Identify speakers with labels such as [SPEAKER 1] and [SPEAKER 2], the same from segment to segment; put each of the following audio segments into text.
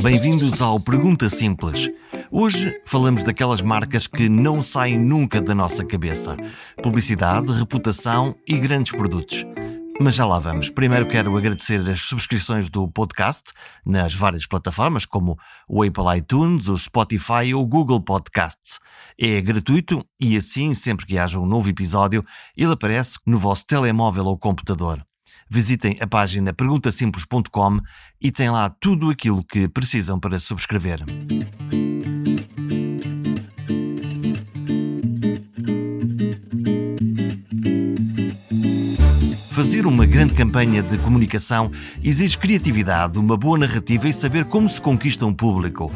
[SPEAKER 1] Bem-vindos ao Pergunta Simples. Hoje falamos daquelas marcas que não saem nunca da nossa cabeça. Publicidade, reputação e grandes produtos. Mas já lá vamos. Primeiro quero agradecer as subscrições do podcast nas várias plataformas como o Apple iTunes, o Spotify ou o Google Podcasts. É gratuito e assim, sempre que haja um novo episódio, ele aparece no vosso telemóvel ou computador. Visitem a página perguntasimples.com e tem lá tudo aquilo que precisam para subscrever. Fazer uma grande campanha de comunicação exige criatividade, uma boa narrativa e saber como se conquista um público.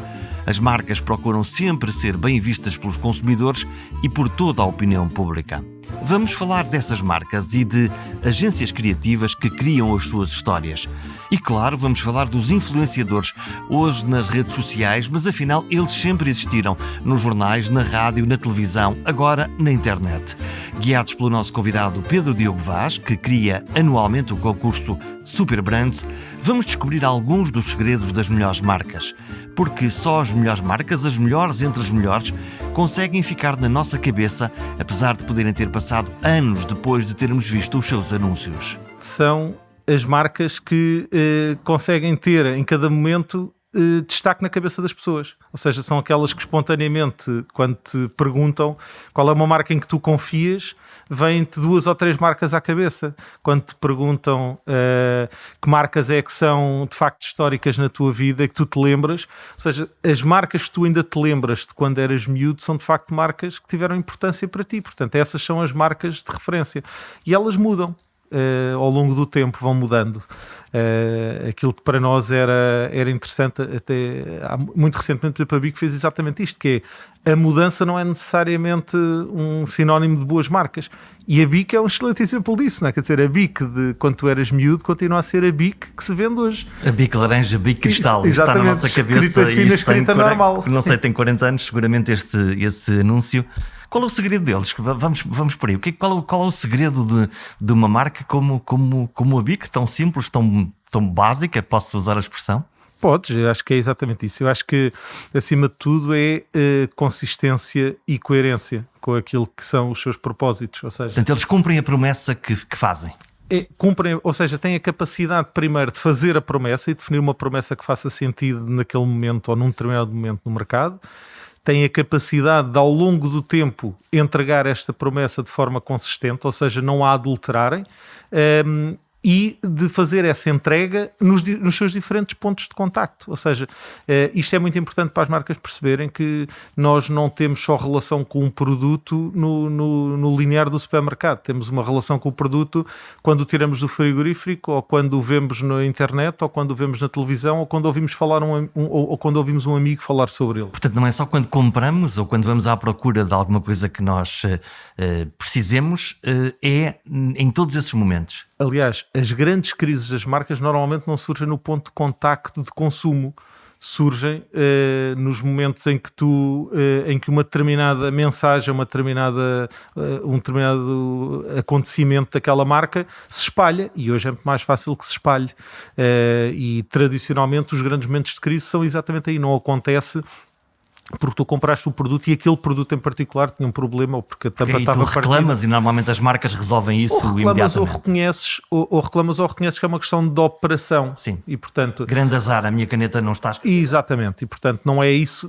[SPEAKER 1] As marcas procuram sempre ser bem vistas pelos consumidores e por toda a opinião pública. Vamos falar dessas marcas e de agências criativas que criam as suas histórias. E claro, vamos falar dos influenciadores, hoje nas redes sociais, mas afinal eles sempre existiram, nos jornais, na rádio, na televisão, agora na internet. Guiados pelo nosso convidado Pedro Diogo Vaz, que cria anualmente o concurso Super Brands, vamos descobrir alguns dos segredos das melhores marcas. Porque só as melhores marcas, as melhores entre as melhores, conseguem ficar na nossa cabeça, apesar de poderem ter passado anos depois de termos visto os seus anúncios.
[SPEAKER 2] São as marcas que conseguem ter em cada momento destaque na cabeça das pessoas. Ou seja, são aquelas que espontaneamente, quando te perguntam qual é uma marca em que tu confias, vêm-te 2 ou 3 marcas à cabeça. Quando te perguntam que marcas é que são de facto históricas na tua vida, que tu te lembras, ou seja, as marcas que tu ainda te lembras de quando eras miúdo são de facto marcas que tiveram importância para ti. Portanto, essas são as marcas de referência. E elas mudam. Ao longo do tempo vão mudando. Aquilo que para nós era interessante, até muito recentemente a BIC fez exatamente isto, que é a mudança não é necessariamente um sinónimo de boas marcas. E a BIC é um excelente exemplo disso, não é? Quer dizer, a BIC de quando tu eras miúdo continua a ser a BIC que se vende hoje.
[SPEAKER 1] A BIC laranja, a BIC cristal, isso está na nossa cabeça.
[SPEAKER 2] Escrita fina, escrita normal.
[SPEAKER 1] Não sei, tem 40 anos, seguramente esse anúncio. Qual é o segredo deles? Vamos por aí. Qual é o segredo de uma marca como a BIC, tão simples, tão básica, posso usar a expressão?
[SPEAKER 2] Podes, eu acho que é exatamente isso. Eu acho que, acima de tudo, é consistência e coerência com aquilo que são os seus propósitos. Ou seja,
[SPEAKER 1] portanto, eles cumprem a promessa que fazem.
[SPEAKER 2] Cumprem, ou seja, têm a capacidade primeiro de fazer a promessa e definir uma promessa que faça sentido naquele momento ou num determinado momento no mercado. Têm a capacidade de, ao longo do tempo, entregar esta promessa de forma consistente, ou seja, não a adulterarem, e de fazer essa entrega nos seus diferentes pontos de contacto. Ou seja, isto é muito importante para as marcas perceberem que nós não temos só relação com um produto no linear do supermercado. Temos uma relação com o produto quando o tiramos do frigorífico, ou quando o vemos na internet, ou quando o vemos na televisão, ou quando ouvimos falar ou quando ouvimos um amigo falar sobre ele.
[SPEAKER 1] Portanto, não é só quando compramos ou quando vamos à procura de alguma coisa que nós precisemos, é em todos esses momentos.
[SPEAKER 2] Aliás, as grandes crises das marcas normalmente não surgem no ponto de contacto de consumo, surgem nos momentos em que em que uma determinada mensagem, um determinado acontecimento daquela marca se espalha, e hoje é muito mais fácil que se espalhe. E tradicionalmente os grandes momentos de crise são exatamente aí, não acontece porque tu compraste o produto e aquele produto em particular tinha um problema, ou porque a tampa estava partida.
[SPEAKER 1] Tu reclamas e normalmente as marcas resolvem isso imediatamente.
[SPEAKER 2] Ou reconheces que é uma questão de operação.
[SPEAKER 1] Sim.
[SPEAKER 2] E, portanto,
[SPEAKER 1] grande azar, a minha caneta não está.
[SPEAKER 2] Exatamente. E, portanto, não é isso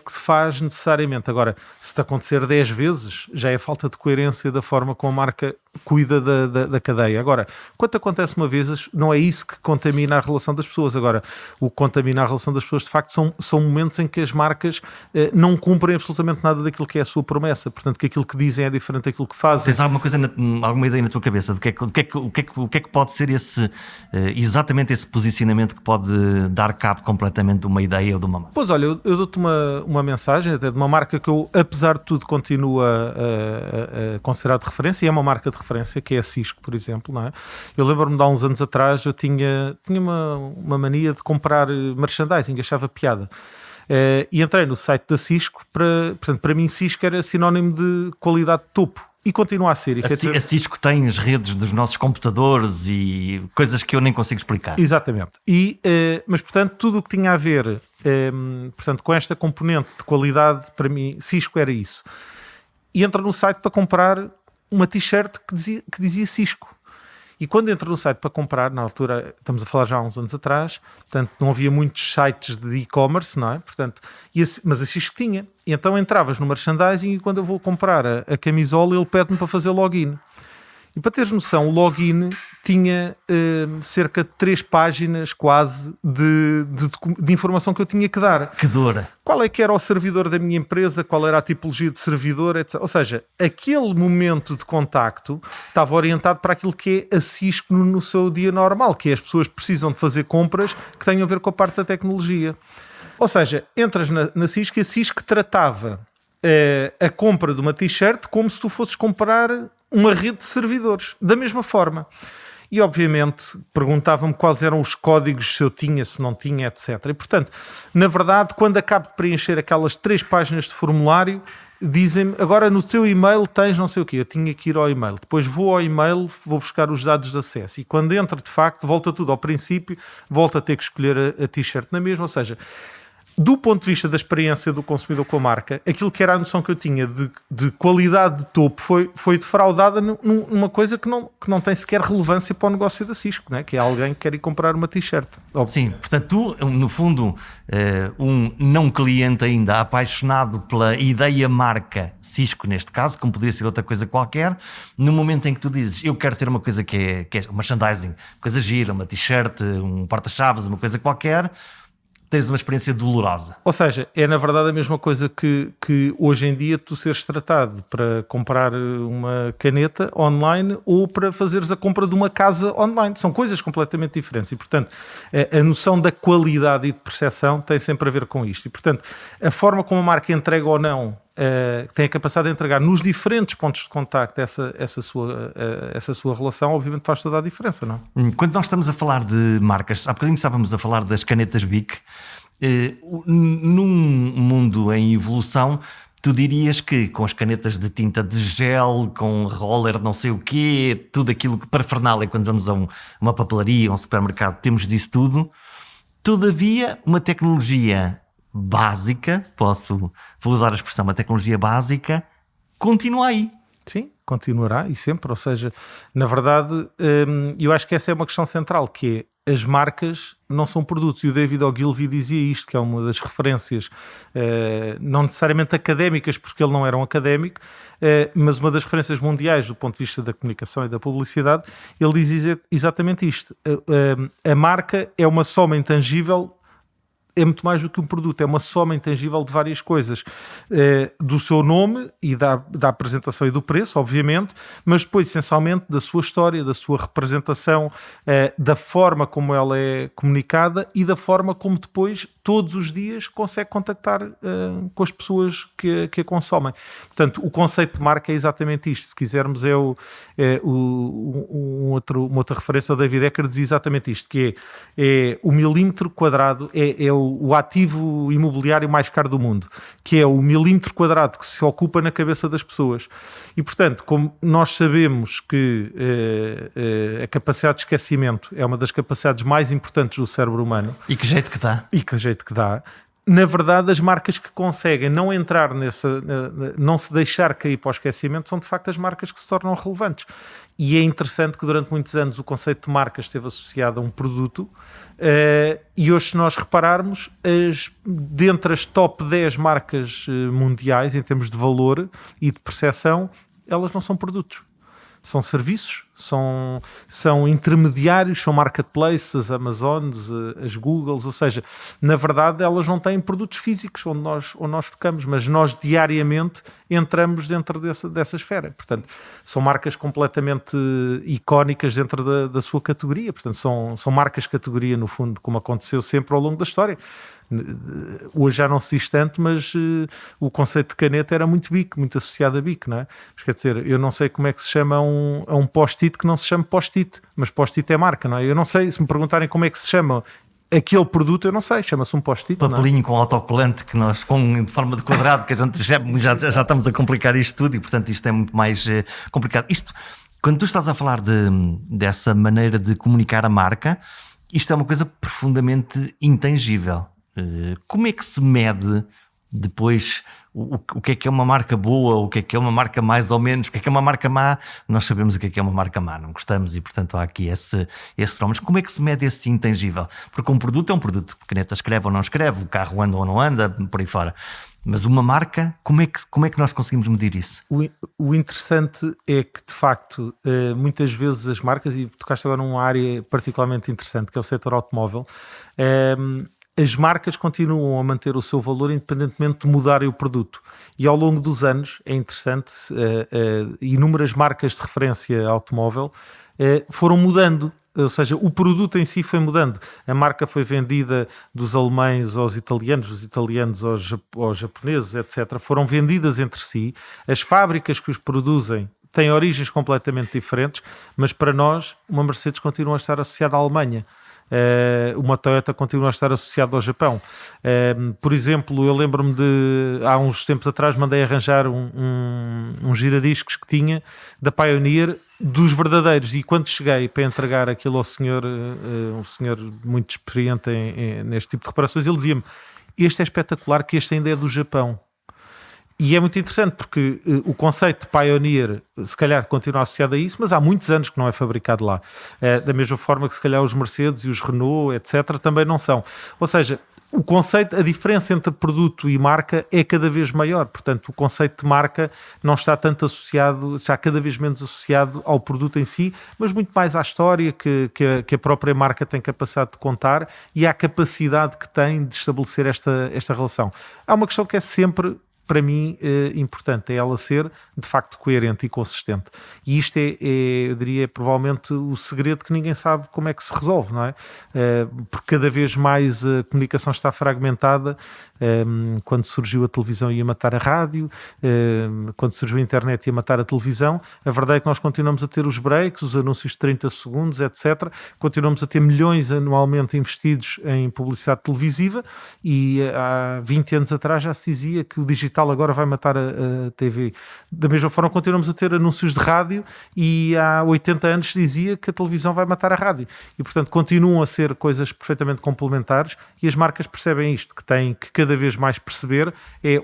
[SPEAKER 2] que se faz necessariamente. Agora, se te acontecer 10 vezes, já é falta de coerência da forma como a marca cuida da cadeia. Agora, quando acontece uma vez, não é isso que contamina a relação das pessoas. Agora, o que contamina a relação das pessoas, de facto, são momentos em que as marcas não cumprem absolutamente nada daquilo que é a sua promessa. Portanto, que aquilo que dizem é diferente daquilo que fazem.
[SPEAKER 1] Tens alguma ideia na tua cabeça do que é que pode ser exatamente esse posicionamento que pode dar cabo completamente de uma ideia ou de uma marca?
[SPEAKER 2] Pois olha, eu dou-te uma mensagem até de uma marca que eu, apesar de tudo, continuo a considerar de referência, e é uma marca de referência, que é a Cisco, por exemplo, não é? Eu lembro-me de há uns anos atrás, eu tinha uma mania de comprar merchandising, achava piada. E entrei no site da Cisco, portanto, para mim Cisco era sinónimo de qualidade de topo. e continua a ser.
[SPEAKER 1] A Cisco tem as redes dos nossos computadores e coisas que eu nem consigo explicar.
[SPEAKER 2] Exatamente. Mas, portanto, tudo o que tinha a ver portanto, com esta componente de qualidade, para mim, Cisco era isso. E entra no site para comprar uma t-shirt que dizia Cisco. E quando entra no site para comprar, na altura, estamos a falar já há uns anos atrás, portanto, não havia muitos sites de e-commerce, não é? Portanto, mas a Cisco tinha. E então entravas no merchandising e quando eu vou comprar a camisola, ele pede-me para fazer login. E para teres noção, o login tinha cerca de 3 páginas quase de informação que eu tinha que dar.
[SPEAKER 1] Que dor!
[SPEAKER 2] Qual é que era o servidor da minha empresa, qual era a tipologia de servidor, etc. Ou seja, aquele momento de contacto estava orientado para aquilo que é a Cisco no seu dia normal, que é as pessoas precisam de fazer compras que tenham a ver com a parte da tecnologia. Ou seja, entras na Cisco e a Cisco tratava a compra de uma t-shirt como se tu fosses comprar uma rede de servidores, da mesma forma. E, obviamente, perguntavam-me quais eram os códigos, se eu tinha, se não tinha, etc. E, portanto, na verdade, quando acabo de preencher aquelas 3 páginas de formulário, dizem-me, agora no teu e-mail tens não sei o quê. Eu tinha que ir ao e-mail. Depois vou ao e-mail, vou buscar os dados de acesso. E quando entra, de facto, volta tudo ao princípio, volta a ter que escolher a t-shirt na mesma. Ou seja, do ponto de vista da experiência do consumidor com a marca, aquilo que era a noção que eu tinha de qualidade de topo foi defraudada numa coisa que não tem sequer relevância para o negócio da Cisco, né? Que é alguém que quer ir comprar uma t-shirt.
[SPEAKER 1] Sim, portanto tu, no fundo, um não cliente ainda apaixonado pela ideia marca Cisco, neste caso, como poderia ser outra coisa qualquer, no momento em que tu dizes, eu quero ter uma coisa que é merchandising, coisa gira, uma t-shirt, um porta-chaves, uma coisa qualquer, tens uma experiência dolorosa.
[SPEAKER 2] Ou seja, é na verdade a mesma coisa que hoje em dia tu seres tratado para comprar uma caneta online ou para fazeres a compra de uma casa online. São coisas completamente diferentes e, portanto, a noção da qualidade e de percepção tem sempre a ver com isto. E, portanto, a forma como a marca entrega ou não tem a capacidade de entregar nos diferentes pontos de contacto essa sua relação, obviamente faz toda a diferença, não?
[SPEAKER 1] Quando nós estamos a falar de marcas, há bocadinho estávamos a falar das canetas Bic, num mundo em evolução, tu dirias que com as canetas de tinta de gel, com roller não sei o quê, tudo aquilo que parafernália quando vamos a uma papelaria, um supermercado, temos disso tudo. Todavia, uma tecnologia básica, vou usar a expressão, uma tecnologia básica, continua aí.
[SPEAKER 2] Sim, continuará e sempre, ou seja, na verdade, eu acho que essa é uma questão central, que é, as marcas não são produtos, e o David Ogilvy dizia isto, que é uma das referências, não necessariamente académicas, porque ele não era um académico, mas uma das referências mundiais do ponto de vista da comunicação e da publicidade. Ele diz exatamente isto, a marca é uma soma intangível, é muito mais do que um produto, é uma soma intangível de várias coisas, do seu nome e da apresentação e do preço, obviamente, mas depois essencialmente da sua história, da sua representação, da forma como ela é comunicada e da forma como depois todos os dias consegue contactar com as pessoas que a consomem. Portanto, o conceito de marca é exatamente isto. Se quisermos uma outra referência, o David Ecker dizia exatamente isto, que é o milímetro quadrado, é o ativo imobiliário mais caro do mundo, que é o milímetro quadrado que se ocupa na cabeça das pessoas. E, portanto, como nós sabemos que a capacidade de esquecimento é uma das capacidades mais importantes do cérebro humano.
[SPEAKER 1] E que jeito que dá.
[SPEAKER 2] Que dá. Na verdade, as marcas que conseguem não entrar não se deixar cair para o esquecimento são de facto as marcas que se tornam relevantes. E é interessante que durante muitos anos o conceito de marca esteve associado a um produto, e hoje, se nós repararmos, dentre as top 10 marcas mundiais em termos de valor e de percepção, elas não são produtos. São serviços, são intermediários, são marketplaces, as Amazons, as Googles, ou seja, na verdade elas não têm produtos físicos onde nós tocamos, mas nós diariamente entramos dentro dessa esfera. Portanto, são marcas completamente icónicas dentro da sua categoria, portanto, são marcas de categoria, no fundo, como aconteceu sempre ao longo da história. Hoje já não se diz tanto, mas o conceito de caneta era muito Bic, muito associado a Bic, não é? Mas quer dizer, eu não sei como é que se chama a um post-it que não se chama post-it, mas post-it é marca, não é? Eu não sei, se me perguntarem como é que se chama aquele produto, eu não sei, chama-se um post-it.
[SPEAKER 1] Papelinho com autocolante que nós, de forma de quadrado, que a gente já estamos a complicar isto tudo e, portanto, isto é muito mais complicado. Isto, quando tu estás a falar dessa maneira de comunicar a marca, isto é uma coisa profundamente intangível. Como é que se mede depois o que é uma marca boa, o que é uma marca mais ou menos, o que é uma marca má? Nós sabemos o que é uma marca má, não gostamos e, portanto, há aqui esse fenómeno. Mas como é que se mede esse intangível? Porque um produto é um produto, a caneta escreve ou não escreve, o carro anda ou não anda, por aí fora. Mas uma marca, como é que nós conseguimos medir isso?
[SPEAKER 2] O interessante é que, de facto, muitas vezes as marcas, e tocaste agora numa área particularmente interessante, que é o setor automóvel, as marcas continuam a manter o seu valor independentemente de mudarem o produto. E ao longo dos anos, é interessante, inúmeras marcas de referência automóvel foram mudando. Ou seja, o produto em si foi mudando. A marca foi vendida dos alemães aos italianos, dos italianos aos japoneses, etc. Foram vendidas entre si. As fábricas que os produzem têm origens completamente diferentes, mas para nós, uma Mercedes continua a estar associada à Alemanha. Uma Toyota continua a estar associada ao Japão. Por exemplo, eu lembro-me de há uns tempos atrás mandei arranjar um giradiscos que tinha da Pioneer dos verdadeiros, e quando cheguei para entregar aquilo ao senhor, um senhor muito experiente neste tipo de reparações, ele dizia-me: este é espetacular, que este ainda é do Japão. E é muito interessante porque o conceito de Pioneer se calhar continua associado a isso, mas há muitos anos que não é fabricado lá. Da mesma forma que se calhar os Mercedes e os Renault, etc., também não são. Ou seja, o conceito, a diferença entre produto e marca é cada vez maior. Portanto, o conceito de marca não está tanto associado, está cada vez menos associado ao produto em si, mas muito mais à história que a própria marca tem capacidade de contar e à capacidade que tem de estabelecer esta relação. Há uma questão que é sempre, para mim, importante, é ela ser de facto coerente e consistente. E isto eu diria, provavelmente o segredo que ninguém sabe como é que se resolve, não é? Porque cada vez mais a comunicação está fragmentada. Quando surgiu a televisão ia matar a rádio, quando surgiu a internet ia matar a televisão. A verdade é que nós continuamos a ter os breaks, os anúncios de 30 segundos, etc. Continuamos a ter milhões anualmente investidos em publicidade televisiva, e há 20 anos atrás já se dizia que o digital agora vai matar a TV. Da mesma forma continuamos a ter anúncios de rádio, e há 80 anos se dizia que a televisão vai matar a rádio. E portanto continuam a ser coisas perfeitamente complementares, e as marcas percebem isto, que têm que cada vez mais perceber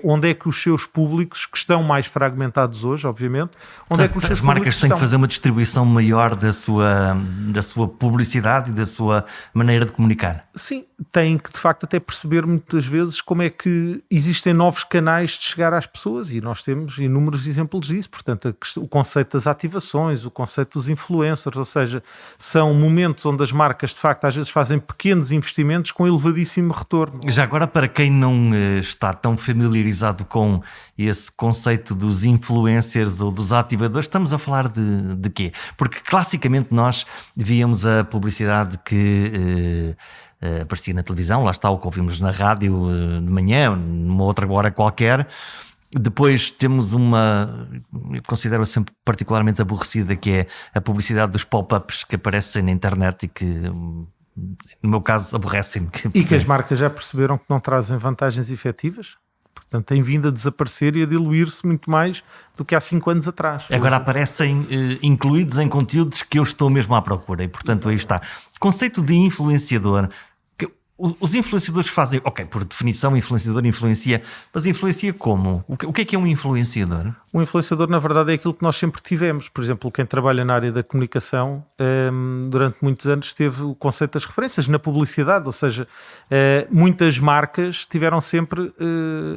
[SPEAKER 2] onde é que os seus públicos, que estão mais fragmentados hoje, obviamente, onde é que os seus
[SPEAKER 1] as marcas têm que fazer uma distribuição maior da sua publicidade e da sua maneira de comunicar.
[SPEAKER 2] Sim, têm que de facto até perceber muitas vezes como é que existem novos canais de chegar às pessoas, e nós temos inúmeros exemplos disso. Portanto, o conceito das ativações, o conceito dos influencers, ou seja, são momentos onde as marcas de facto às vezes fazem pequenos investimentos com elevadíssimo retorno.
[SPEAKER 1] Já agora, para quem não está tão familiarizado com esse conceito dos influencers ou dos ativadores, estamos a falar de quê? Porque classicamente nós víamos a publicidade que aparecia na televisão, lá está o que ouvimos na rádio de manhã, numa outra hora qualquer. Depois temos eu considero sempre particularmente aborrecida, que é a publicidade dos pop-ups que aparecem na internet e que, no meu caso, aborrecem-me.
[SPEAKER 2] E que as marcas já perceberam que não trazem vantagens efetivas. Portanto, têm vindo a desaparecer e a diluir-se muito mais do que há 5 anos atrás.
[SPEAKER 1] Agora aparecem incluídos em conteúdos que eu estou mesmo à procura, e portanto aí está. Conceito de influenciador. Os influenciadores fazem, ok, por definição, influenciador influencia, mas influencia como? O que é um influenciador?
[SPEAKER 2] Um influenciador, na verdade, é aquilo que nós sempre tivemos. Por exemplo, quem trabalha na área da comunicação, durante muitos anos teve o conceito das referências na publicidade, ou seja, muitas marcas tiveram sempre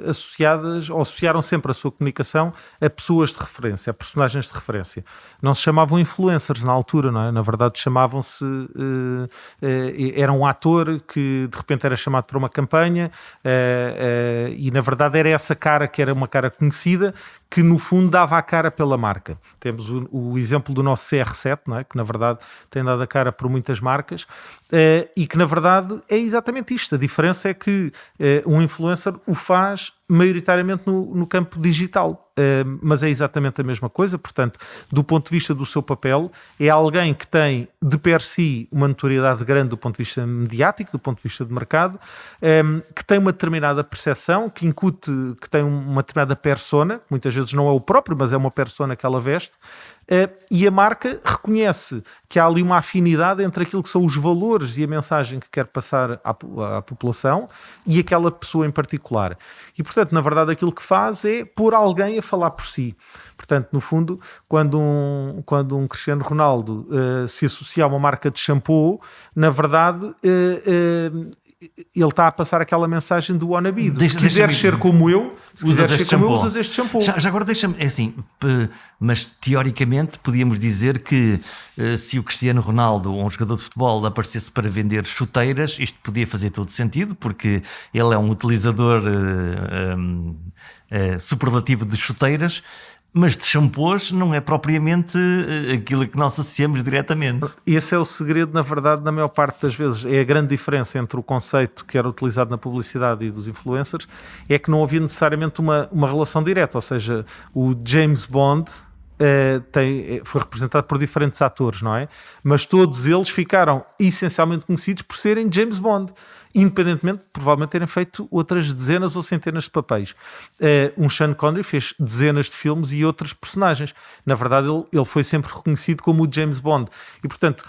[SPEAKER 2] associadas, ou associaram sempre a sua comunicação a pessoas de referência, a personagens de referência. Não se chamavam influencers na altura, não é? Na verdade, chamavam-se... era um ator que de repente era chamado para uma campanha, e na verdade era essa cara que era uma cara conhecida, que no fundo dava a cara pela marca. Temos o exemplo do nosso CR7, não é? Que na verdade tem dado a cara por muitas marcas, e que na verdade é exatamente isto. A diferença é que um influencer o faz maioritariamente no campo digital, mas é exatamente a mesma coisa. Portanto, do ponto de vista do seu papel, é alguém que tem de per si uma notoriedade grande do ponto de vista mediático, do ponto de vista de mercado, que tem uma determinada percepção, que tem uma determinada persona, que muitas vezes não é o próprio, mas é uma persona que ela veste, e a marca reconhece que há ali uma afinidade entre aquilo que são os valores e a mensagem que quer passar à população e aquela pessoa em particular. E, portanto, na verdade, aquilo que faz é pôr alguém a falar por si. Portanto, no fundo, quando um Cristiano Ronaldo se associa a uma marca de shampoo, na verdade, ele está a passar aquela mensagem do wannabe. Se quiseres ser como eu, usas este shampoo.
[SPEAKER 1] Já agora deixa-me, é assim, mas teoricamente podíamos dizer que se o Cristiano Ronaldo, um jogador de futebol, aparecesse para vender chuteiras, isto podia fazer todo sentido, porque ele é um utilizador superlativo de chuteiras, mas de shampoos não é propriamente aquilo que nós associamos diretamente.
[SPEAKER 2] Esse é o segredo, na verdade, na maior parte das vezes. É a grande diferença entre o conceito que era utilizado na publicidade e dos influencers, é que não havia necessariamente uma relação direta. Ou seja, o James Bond foi representado por diferentes atores, não é? Mas todos eles ficaram essencialmente conhecidos por serem James Bond, independentemente de provavelmente terem feito outras dezenas ou centenas de papéis. Um Sean Connery fez dezenas de filmes e outros personagens. Na verdade, ele foi sempre reconhecido como o James Bond. E, portanto,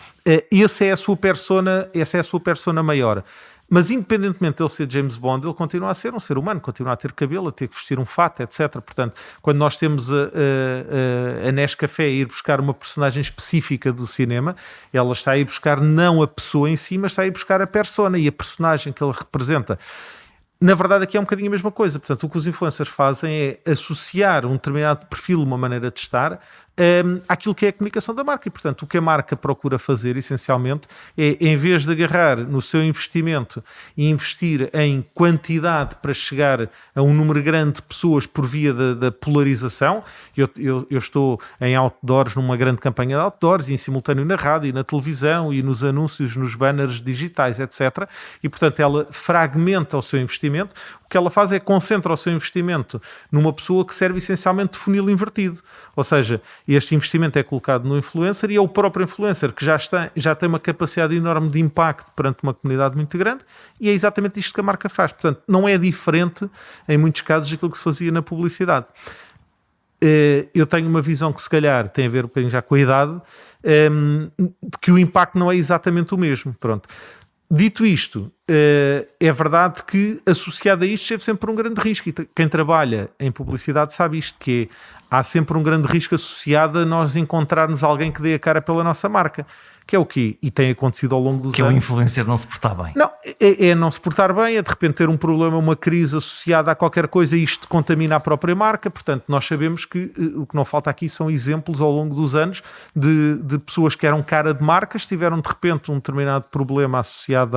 [SPEAKER 2] essa é a sua persona maior. Mas, independentemente de ele ser James Bond, ele continua a ser um ser humano, continua a ter cabelo, a ter que vestir um fato, etc. Portanto, quando nós temos a Nescafé a ir buscar uma personagem específica do cinema, ela está a ir buscar não a pessoa em si, mas está a ir buscar a persona e a personagem que ele representa. Na verdade, aqui é um bocadinho a mesma coisa. Portanto, o que os influencers fazem é associar um determinado perfil, uma maneira de estar, àquilo que é a comunicação da marca. E, portanto, o que a marca procura fazer, essencialmente, é, em vez de agarrar no seu investimento e investir em quantidade para chegar a um número grande de pessoas por via da polarização, eu estou em outdoors, numa grande campanha de outdoors, e em simultâneo na rádio, e na televisão, e nos anúncios, nos banners digitais, etc. E, portanto, ela fragmenta o seu investimento. O que ela faz é concentra o seu investimento numa pessoa que serve essencialmente de funil invertido. Ou seja, este investimento é colocado no influencer e é o próprio influencer que já tem uma capacidade enorme de impacto perante uma comunidade muito grande, e é exatamente isto que a marca faz. Portanto, não é diferente, em muitos casos, daquilo que se fazia na publicidade. Eu tenho uma visão que se calhar tem a ver um bocadinho já com a idade, de que o impacto não é exatamente o mesmo. Pronto. Dito isto, é verdade que associado a isto esteve sempre um grande risco, e quem trabalha em publicidade sabe isto, que há sempre um grande risco associado a nós encontrarmos alguém que dê a cara pela nossa marca. Que é o quê? E tem acontecido ao longo dos anos.
[SPEAKER 1] Que é o influencer não se portar bem.
[SPEAKER 2] Não, é não se portar bem, é de repente ter um problema, uma crise associada a qualquer coisa, e isto contamina a própria marca. Portanto, nós sabemos que o que não falta aqui são exemplos ao longo dos anos de pessoas que eram cara de marcas, tiveram de repente um determinado problema associado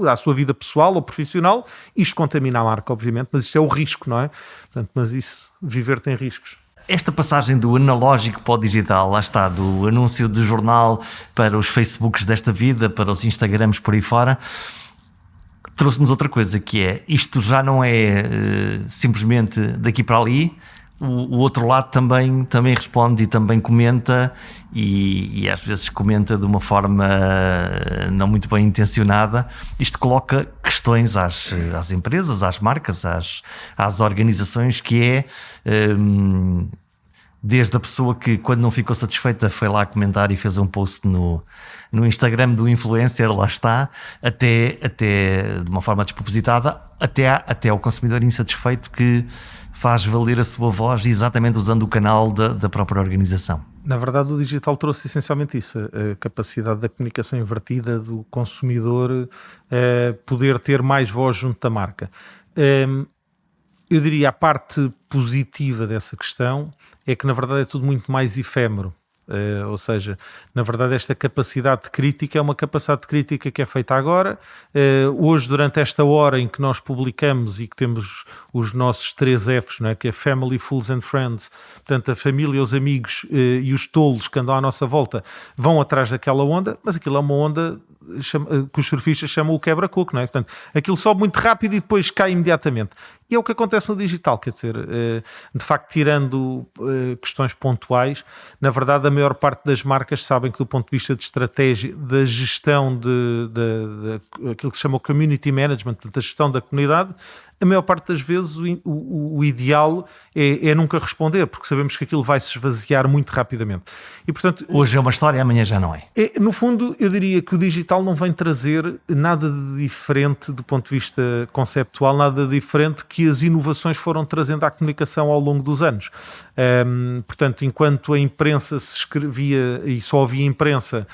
[SPEAKER 2] à sua vida pessoal ou profissional. Isto contamina a marca, obviamente, mas isto é o risco, não é? Portanto, mas isso, viver tem riscos.
[SPEAKER 1] Esta passagem do analógico para o digital, lá está, do anúncio de jornal para os Facebooks desta vida, para os Instagrams por aí fora, trouxe-nos outra coisa, que é, isto já não é simplesmente daqui para ali. O outro lado também responde e também comenta, e às vezes comenta de uma forma não muito bem intencionada. Isto coloca questões às empresas, às marcas, às organizações, que é desde a pessoa que, quando não ficou satisfeita, foi lá comentar e fez um post no Instagram do influencer, lá está, até de uma forma despropositada, até ao consumidor insatisfeito que faz valer a sua voz exatamente usando o canal da própria organização.
[SPEAKER 2] Na verdade, o digital trouxe essencialmente isso, a capacidade da comunicação invertida, do consumidor poder ter mais voz junto da marca. Eu diria, a parte positiva dessa questão é que, na verdade, é tudo muito mais efêmero. Ou seja, na verdade, esta capacidade de crítica é uma capacidade de crítica que é feita agora. Hoje, durante esta hora em que nós publicamos e que temos os nossos 3 Fs, não é? Que é Family, Fools and Friends, portanto, a família, os amigos e os tolos que andam à nossa volta vão atrás daquela onda, mas aquilo é uma onda que os surfistas chamam o quebra-coco, não é? Portanto, aquilo sobe muito rápido e depois cai imediatamente. E é o que acontece no digital, quer dizer, de facto, tirando questões pontuais, na verdade, a maior parte das marcas sabem que, do ponto de vista de estratégia, da gestão de aquilo que se chama o community management, da gestão da comunidade, a maior parte das vezes o ideal é nunca responder, porque sabemos que aquilo vai se esvaziar muito rapidamente. E, portanto,
[SPEAKER 1] hoje é uma história, amanhã já não é.
[SPEAKER 2] No fundo, eu diria que o digital não vem trazer nada de diferente do ponto de vista conceptual, nada diferente que as inovações foram trazendo à comunicação ao longo dos anos. Portanto, enquanto a imprensa se escrevia e só havia imprensa,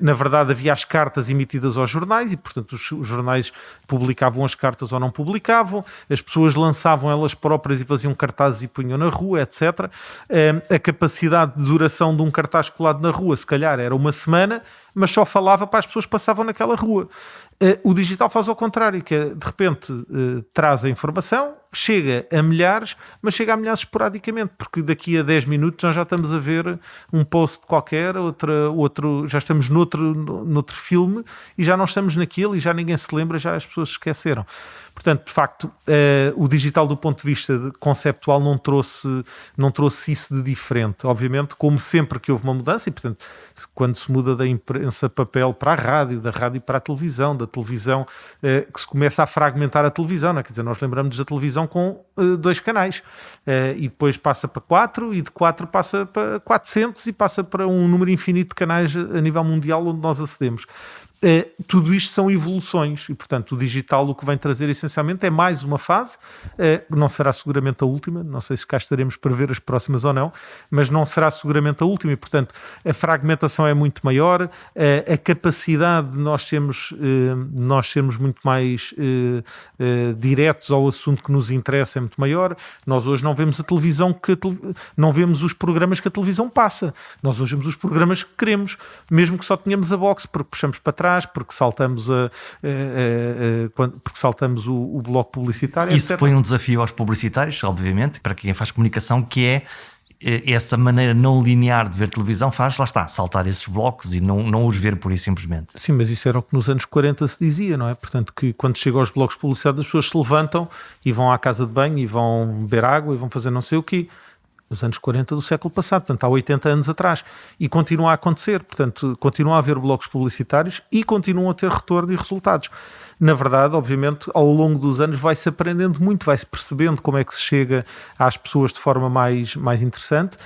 [SPEAKER 2] na verdade havia as cartas emitidas aos jornais e, portanto, os jornais publicavam as cartas ou não publicavam, as pessoas lançavam elas próprias e faziam cartazes e punham na rua, etc. A capacidade de duração de um cartaz colado na rua, se calhar, era uma semana, mas só falava para as pessoas que passavam naquela rua. O digital faz ao contrário, que é, de repente traz a informação, chega a milhares, mas chega a milhares esporadicamente, porque daqui a 10 minutos nós já estamos a ver um post qualquer, já estamos noutro filme e já não estamos naquilo e já ninguém se lembra, já as pessoas se esqueceram. Portanto, de facto, o digital do ponto de vista conceptual não trouxe isso de diferente. Obviamente, como sempre que houve uma mudança, e portanto, quando se muda da imprensa papel para a rádio, da rádio para a televisão, da televisão, que se começa a fragmentar a televisão, não é? Quer dizer, nós lembramos da televisão com 2 canais, e depois passa para 4, e de 4 passa para 400 e passa para um número infinito de canais a nível mundial onde nós acedemos. Tudo isto são evoluções e, portanto, o digital o que vem trazer essencialmente é mais uma fase, não será seguramente a última, não sei se cá estaremos para ver as próximas ou não, mas não será seguramente a última e, portanto, a fragmentação é muito maior, a capacidade de nós sermos muito mais diretos ao assunto que nos interessa é muito maior. Nós hoje não vemos a televisão, não vemos os programas que a televisão passa, nós hoje vemos os programas que queremos, mesmo que só tenhamos a box, porque puxamos para trás, porque saltamos o bloco publicitário,
[SPEAKER 1] Isso
[SPEAKER 2] etc.
[SPEAKER 1] põe um desafio aos publicitários, obviamente, para quem faz comunicação, que é essa maneira não linear de ver televisão lá está, saltar esses blocos e não os ver por isso simplesmente.
[SPEAKER 2] Sim, mas isso era o que nos anos 40 se dizia, não é? Portanto, que quando chega aos blocos publicitários as pessoas se levantam e vão à casa de banho e vão beber água e vão fazer não sei o quê. Nos anos 40 do século passado, portanto há 80 anos atrás, e continua a acontecer, portanto continua a haver blocos publicitários e continuam a ter retorno e resultados. Na verdade, obviamente, ao longo dos anos vai-se aprendendo muito, vai-se percebendo como é que se chega às pessoas de forma mais interessante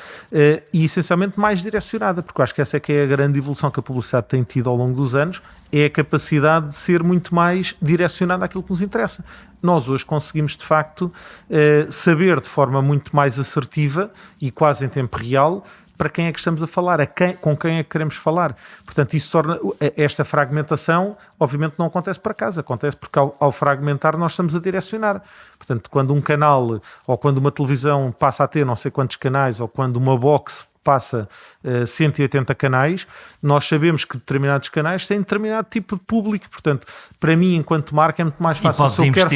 [SPEAKER 2] e essencialmente mais direcionada, porque eu acho que essa é que é a grande evolução que a publicidade tem tido ao longo dos anos, é a capacidade de ser muito mais direcionada àquilo que nos interessa. Nós hoje conseguimos, de facto, saber de forma muito mais assertiva e quase em tempo real para quem é que estamos a falar, com quem é que queremos falar. Portanto, isso torna esta fragmentação, obviamente não acontece por acaso, acontece porque ao fragmentar nós estamos a direcionar. Portanto, quando um canal ou quando uma televisão passa a ter não sei quantos canais ou quando uma box passa 180 canais, nós sabemos que determinados canais têm determinado tipo de público. Portanto, para mim, enquanto marca, é muito mais fácil se eu quero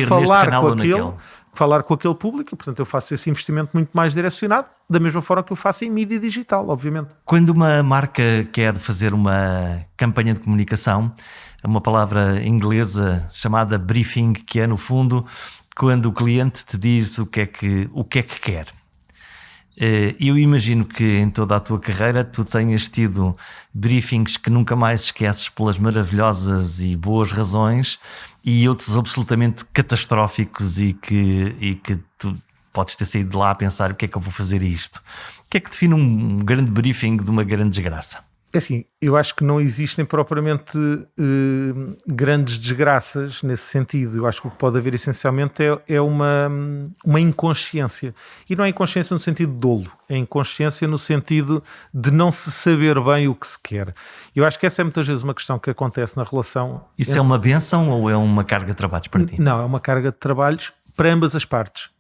[SPEAKER 2] falar com aquele público, portanto eu faço esse investimento muito mais direcionado, da mesma forma que eu faço em mídia digital, obviamente.
[SPEAKER 1] Quando uma marca quer fazer uma campanha de comunicação, uma palavra inglesa chamada briefing, que é no fundo quando o cliente te diz o que é que quer. Eu imagino que em toda a tua carreira tu tenhas tido briefings que nunca mais esqueces pelas maravilhosas e boas razões e outros absolutamente catastróficos e que tu podes ter saído de lá a pensar o que é que eu vou fazer isto. O que é que define um grande briefing de uma grande desgraça?
[SPEAKER 2] É assim, eu acho que não existem propriamente grandes desgraças nesse sentido. Eu acho que o que pode haver essencialmente é uma inconsciência. E não é inconsciência no sentido de dolo, é inconsciência no sentido de não se saber bem o que se quer. Eu acho que essa é muitas vezes uma questão que acontece na relação.
[SPEAKER 1] Isso é uma bênção ou é uma carga de trabalhos para ti?
[SPEAKER 2] Não, é uma carga de trabalhos para ambas as partes.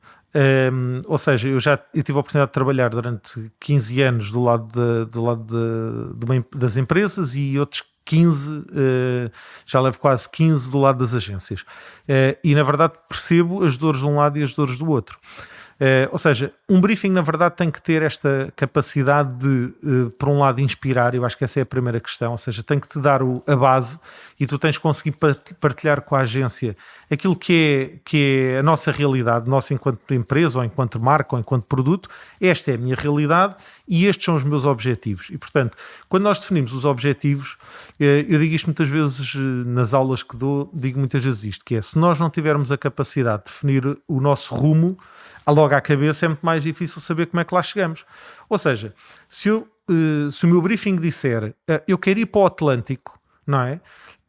[SPEAKER 2] Ou seja, eu tive a oportunidade de trabalhar durante 15 anos do lado das empresas e outros 15, já levo quase 15 do lado das agências. E na verdade percebo as dores de um lado e as dores do outro. Ou seja, um briefing na verdade tem que ter esta capacidade de, por um lado, inspirar. Eu acho que essa é a primeira questão, ou seja, tem que te dar a base e tu tens que conseguir partilhar com a agência aquilo que é a nossa realidade, nossa enquanto empresa ou enquanto marca ou enquanto produto. Esta é a minha realidade e estes são os meus objetivos. E portanto, quando nós definimos os objetivos, eu digo isto muitas vezes nas aulas que dou, digo muitas vezes isto, que é, se nós não tivermos a capacidade de definir o nosso rumo, logo à cabeça é muito mais difícil saber como é que lá chegamos. Ou seja, se o meu briefing disser eu quero ir para o Atlântico, não é?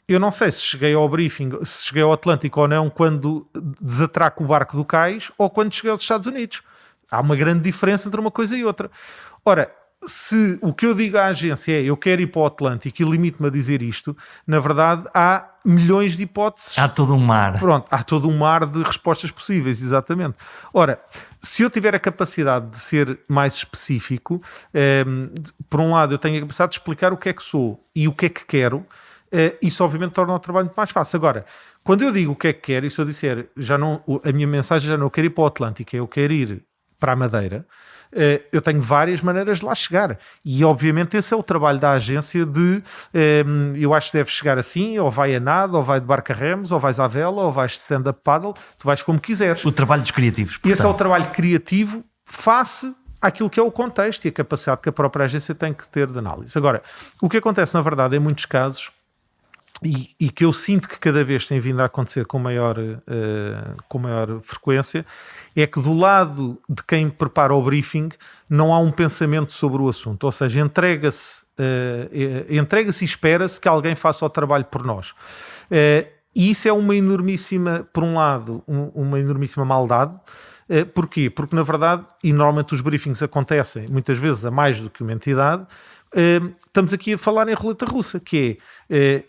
[SPEAKER 2] Eu não sei se cheguei ao briefing, se cheguei ao Atlântico ou não quando desatraco o barco do cais ou quando cheguei aos Estados Unidos. Há uma grande diferença entre uma coisa e outra. Ora, se o que eu digo à agência é eu quero ir para o Atlântico e limito-me a dizer isto, na verdade há milhões de hipóteses.
[SPEAKER 1] Há todo um mar.
[SPEAKER 2] Pronto, há todo um mar de respostas possíveis, exatamente. Ora, se eu tiver a capacidade de ser mais específico, por um lado eu tenho a capacidade de explicar o que é que sou e o que é que quero, isso obviamente torna o trabalho muito mais fácil. Agora, quando eu digo o que é que quero, e se eu disser, a minha mensagem já não eu quero ir para o Atlântico, eu quero ir para a Madeira, eu tenho várias maneiras de lá chegar e obviamente esse é o trabalho da agência de eu acho que deve chegar assim, ou vai a nada, ou vai de barco a remos, ou vais à vela, ou vais de stand-up paddle, tu vais como quiseres.
[SPEAKER 1] O trabalho dos criativos, portanto.
[SPEAKER 2] Esse é o trabalho criativo face àquilo que é o contexto e a capacidade que a própria agência tem que ter de análise. Agora, o que acontece na verdade em muitos casos e que eu sinto que cada vez tem vindo a acontecer com maior frequência, é que do lado de quem prepara o briefing não há um pensamento sobre o assunto, ou seja, entrega-se e espera-se que alguém faça o trabalho por nós. E isso é uma enormíssima, por um lado, uma enormíssima maldade. Porquê? Porque na verdade, e normalmente os briefings acontecem muitas vezes a mais do que uma entidade, estamos aqui a falar em roleta russa, que é,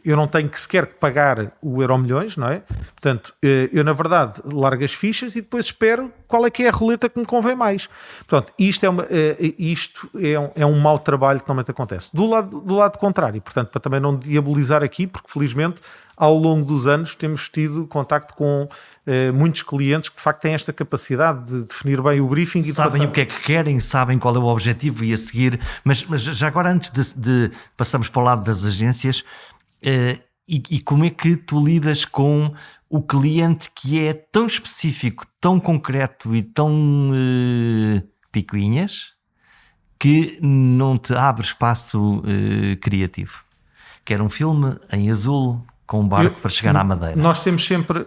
[SPEAKER 2] eu não tenho que sequer pagar o Euromilhões, não é? Portanto, eu na verdade largo as fichas e depois espero qual é que é a roleta que me convém mais. Portanto, isto é um mau trabalho que normalmente acontece. Do lado contrário, portanto, para também não diabolizar aqui, porque felizmente ao longo dos anos temos tido contacto com muitos clientes que de facto têm esta capacidade de definir bem o briefing e
[SPEAKER 1] sabem o que é que querem, sabem qual é o objetivo e a seguir, mas já agora antes de passarmos para o lado das agências, e como é que tu lidas com o cliente que é tão específico, tão concreto e tão picuinhas que não te abre espaço criativo? Quer um filme em azul com um barco para chegar à Madeira.
[SPEAKER 2] Nós temos sempre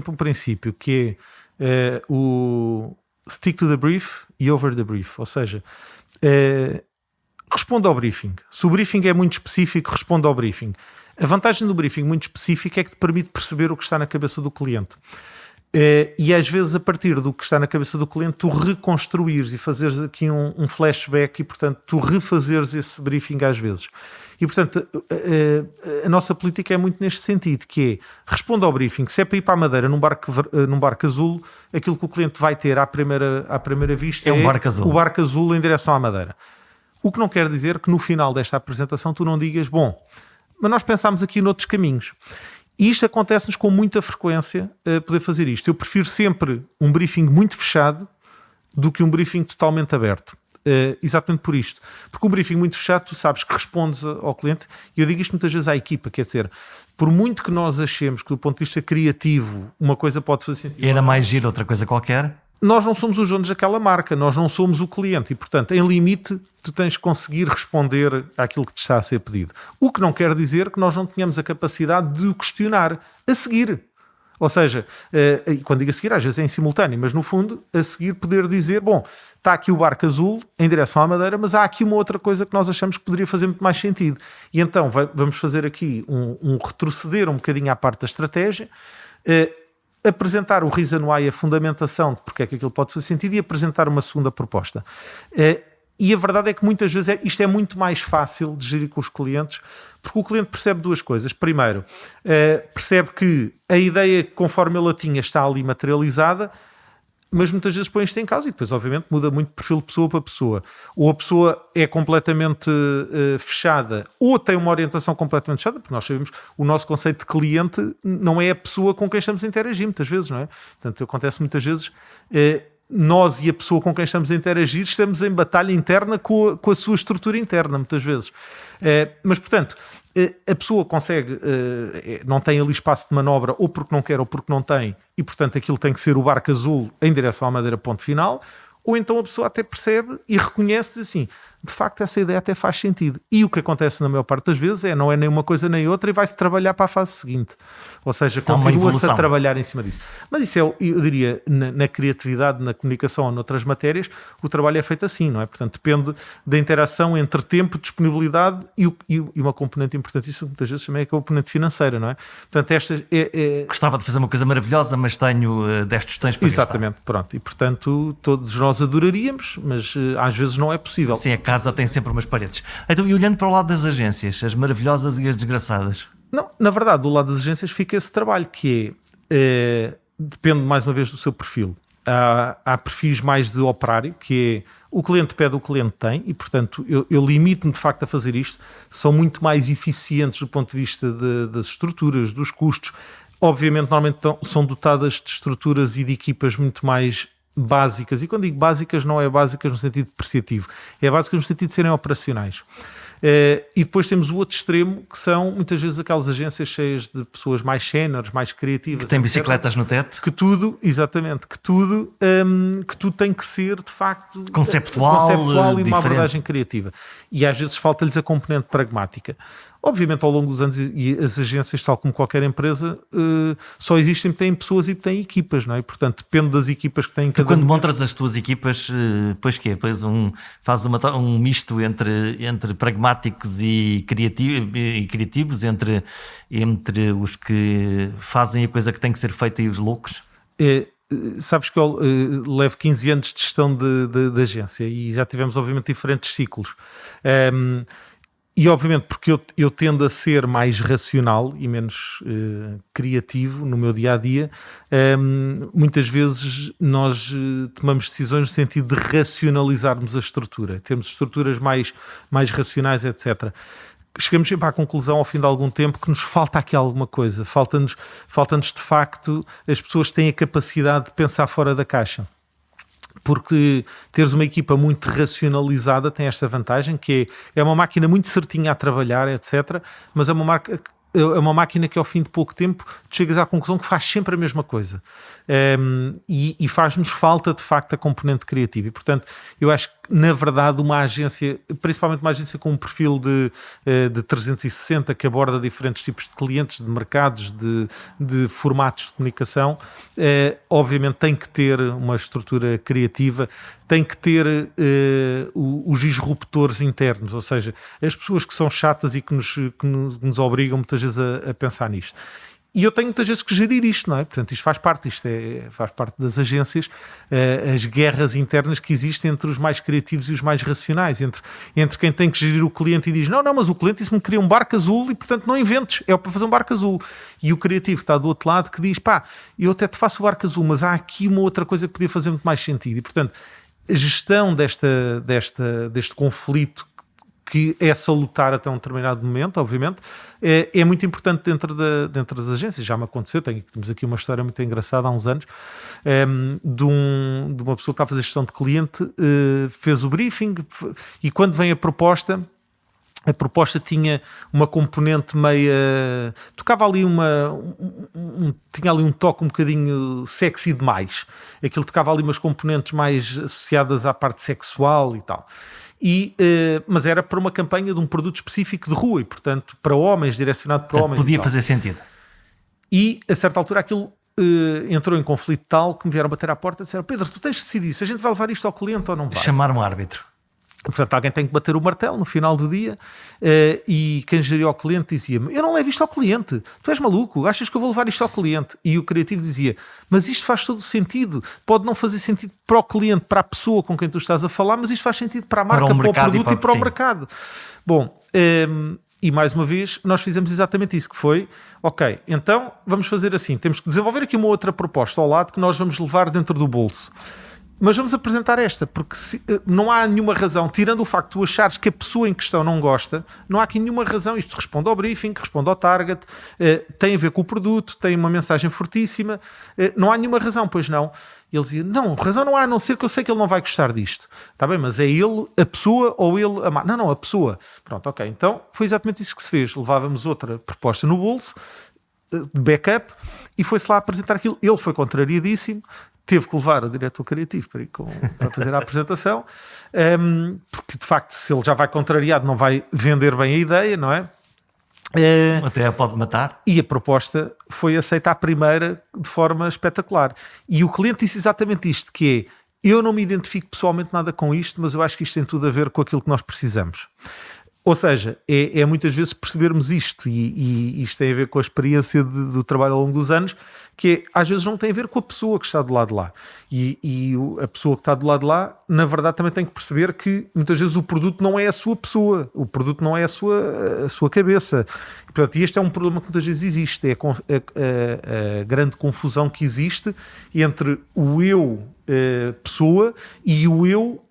[SPEAKER 2] um princípio que é o stick to the brief e over the brief, ou seja, responda ao briefing. Se o briefing é muito específico, responda ao briefing. A vantagem do briefing muito específico é que te permite perceber o que está na cabeça do cliente. E às vezes a partir do que está na cabeça do cliente tu reconstruires e fazeres aqui um flashback e portanto tu refazeres esse briefing às vezes. E portanto a nossa política é muito neste sentido, que é responda ao briefing. Se é para ir para a Madeira num barco azul, aquilo que o cliente vai ter à primeira vista
[SPEAKER 1] é um barco azul.
[SPEAKER 2] O barco azul em direção à Madeira. O que não quer dizer que no final desta apresentação tu não digas, bom, mas nós pensámos aqui noutros caminhos. E isto acontece-nos com muita frequência poder fazer isto. Eu prefiro sempre um briefing muito fechado do que um briefing totalmente aberto. Exatamente por isto. Porque um briefing muito fechado, tu sabes que respondes ao cliente, e eu digo isto muitas vezes à equipa, quer dizer, por muito que nós achemos que do ponto de vista criativo uma coisa pode fazer sentido...
[SPEAKER 1] Era mais giro outra coisa qualquer...
[SPEAKER 2] Nós não somos os donos daquela marca, nós não somos o cliente e, portanto, em limite, tu tens de conseguir responder àquilo que te está a ser pedido. O que não quer dizer que nós não tenhamos a capacidade de o questionar a seguir. Ou seja, quando digo a seguir, às vezes é em simultâneo, mas no fundo, a seguir poder dizer, bom, está aqui o barco azul em direção à Madeira, mas há aqui uma outra coisa que nós achamos que poderia fazer muito mais sentido. E então vamos fazer aqui um retroceder um bocadinho à parte da estratégia, apresentar o reason why, a fundamentação de porque é que aquilo pode fazer sentido e apresentar uma segunda proposta. E a verdade é que muitas vezes isto é muito mais fácil de gerir com os clientes, porque o cliente percebe duas coisas. Primeiro, percebe que a ideia conforme ele a tinha está ali materializada, mas muitas vezes põe isto em causa e depois obviamente muda muito de perfil de pessoa para pessoa. Ou a pessoa é completamente fechada ou tem uma orientação completamente fechada, porque nós sabemos o nosso conceito de cliente não é a pessoa com quem estamos a interagir muitas vezes, não é? Portanto, acontece muitas vezes nós e a pessoa com quem estamos a interagir estamos em batalha interna com a sua estrutura interna muitas vezes. Mas portanto, a pessoa consegue, não tem ali espaço de manobra ou porque não quer ou porque não tem, e portanto aquilo tem que ser o barco azul em direção à Madeira, ponto final. Ou então a pessoa até percebe e reconhece assim, de facto essa ideia até faz sentido. E o que acontece na maior parte das vezes não é nem uma coisa nem outra e vai-se trabalhar para a fase seguinte. Ou seja, continua-se a trabalhar em cima disso. Mas isso eu diria, na criatividade, na comunicação ou noutras matérias, o trabalho é feito assim, não é? Portanto, depende da interação entre tempo, disponibilidade e uma componente importantíssima, muitas vezes também é a componente financeira, não é? Portanto, esta
[SPEAKER 1] Gostava de fazer uma coisa maravilhosa, mas tenho 10 tostões para
[SPEAKER 2] Exatamente,
[SPEAKER 1] gastar.
[SPEAKER 2] Pronto. E portanto, todos nós adoraríamos, mas às vezes não é possível.
[SPEAKER 1] Sim, a casa tem sempre umas paredes. Então, e olhando para o lado das agências, as maravilhosas e as desgraçadas?
[SPEAKER 2] Não, na verdade, do lado das agências fica esse trabalho que depende mais uma vez do seu perfil. Há perfis mais de operário, que é o cliente pede, o cliente tem, e portanto eu limito-me de facto a fazer isto. São muito mais eficientes do ponto de vista das estruturas, dos custos. Obviamente, normalmente são dotadas de estruturas e de equipas muito mais básicas, e quando digo básicas não é básicas no sentido depreciativo, é básicas no sentido de serem operacionais. E depois temos o outro extremo, que são muitas vezes aquelas agências cheias de pessoas mais séniores, mais criativas,
[SPEAKER 1] que têm bicicletas no teto,
[SPEAKER 2] que tudo tem que ser de facto
[SPEAKER 1] conceptual
[SPEAKER 2] e uma abordagem criativa, e às vezes falta-lhes a componente pragmática. Obviamente, ao longo dos anos, e as agências, tal como qualquer empresa, só existem porque têm pessoas e têm equipas, não é? Portanto, depende das equipas que têm cada
[SPEAKER 1] quando montas as tuas equipas, depois quê? Depois fazes um misto entre pragmáticos e criativos, entre os que fazem a coisa que tem que ser feita e os loucos?
[SPEAKER 2] Sabes que eu levo 15 anos de gestão de agência e já tivemos, obviamente, diferentes ciclos. E obviamente porque eu tendo a ser mais racional e menos criativo no meu dia-a-dia, muitas vezes nós tomamos decisões no sentido de racionalizarmos a estrutura. Temos estruturas mais racionais, etc. Chegamos sempre à conclusão ao fim de algum tempo que nos falta aqui alguma coisa. Falta-nos de facto, as pessoas têm a capacidade de pensar fora da caixa. Porque teres uma equipa muito racionalizada tem esta vantagem, que é uma máquina muito certinha a trabalhar, etc. Mas é uma máquina que ao fim de pouco tempo tu chegas à conclusão que faz sempre a mesma coisa. E faz-nos falta de facto a componente criativa. E portanto eu acho que na verdade uma agência, principalmente uma agência com um perfil de 360 que aborda diferentes tipos de clientes, de mercados, de formatos de comunicação, obviamente tem que ter uma estrutura criativa, tem que ter os disruptores internos, ou seja, as pessoas que são chatas e que nos obrigam muitas vezes a pensar nisto. E eu tenho muitas vezes que gerir isto, não é? Portanto, isto faz parte das agências, as guerras internas que existem entre os mais criativos e os mais racionais, entre quem tem que gerir o cliente e diz, não, mas o cliente disse-me que queria um barco azul e, portanto, não inventes, é para fazer um barco azul. E o criativo está do outro lado que diz, eu até te faço o barco azul, mas há aqui uma outra coisa que podia fazer muito mais sentido. E, portanto, a gestão deste conflito, que é salutar até um determinado momento, obviamente, é muito importante dentro das agências. Já me aconteceu, temos aqui uma história muito engraçada há uns anos, de uma pessoa que está a fazer gestão de cliente, fez o briefing e quando vem a proposta tinha uma componente meia... tocava ali tinha ali um toque um bocadinho sexy demais. Aquilo tocava ali umas componentes mais associadas à parte sexual e tal. Mas era para uma campanha de um produto específico de rua e, portanto, para homens, direcionado para homens.
[SPEAKER 1] Podia fazer sentido.
[SPEAKER 2] E, a certa altura, aquilo entrou em conflito tal que me vieram bater à porta e disseram, Pedro, tu tens de decidir se a gente vai levar isto ao cliente ou não vai.
[SPEAKER 1] Chamar um árbitro.
[SPEAKER 2] Portanto, alguém tem que bater o martelo no final do dia e quem geria ao cliente dizia-me, eu não levo isto ao cliente, tu és maluco, achas que eu vou levar isto ao cliente? E o criativo dizia, mas isto faz todo sentido, pode não fazer sentido para o cliente, para a pessoa com quem tu estás a falar, mas isto faz sentido para a marca, para o produto e para o mercado. Bom, E mais uma vez, nós fizemos exatamente isso, que foi, ok, então vamos fazer assim, temos que desenvolver aqui uma outra proposta ao lado que nós vamos levar dentro do bolso. Mas vamos apresentar esta, porque não há nenhuma razão, tirando o facto de tu achares que a pessoa em questão não gosta, não há aqui nenhuma razão. Isto responde ao briefing, responde ao target, tem a ver com o produto, tem uma mensagem fortíssima, não há nenhuma razão, pois não. E ele dizia, não, razão não há, a não ser que eu sei que ele não vai gostar disto. Está bem, mas é ele, a pessoa ou ele a marca? Não, a pessoa. Pronto, ok. Então foi exatamente isso que se fez. Levávamos outra proposta no bolso, de backup, e foi-se lá apresentar aquilo. Ele foi contrariadíssimo, teve que levar o diretor criativo para fazer a apresentação, porque de facto, se ele já vai contrariado, não vai vender bem a ideia, não é?
[SPEAKER 1] Até a pode matar.
[SPEAKER 2] E a proposta foi aceita à primeira de forma espetacular. E o cliente disse exatamente isto, que é, eu não me identifico pessoalmente nada com isto, mas eu acho que isto tem tudo a ver com aquilo que nós precisamos. Ou seja, é muitas vezes percebermos isto, e isto tem a ver com a experiência do trabalho ao longo dos anos, que às vezes não tem a ver com a pessoa que está do lado de lá. E a pessoa que está do lado de lá, na verdade, também tem que perceber que muitas vezes o produto não é a sua pessoa, o produto não é a sua cabeça. E, portanto, este é um problema que muitas vezes existe, é a grande confusão que existe entre o eu pessoa e o eu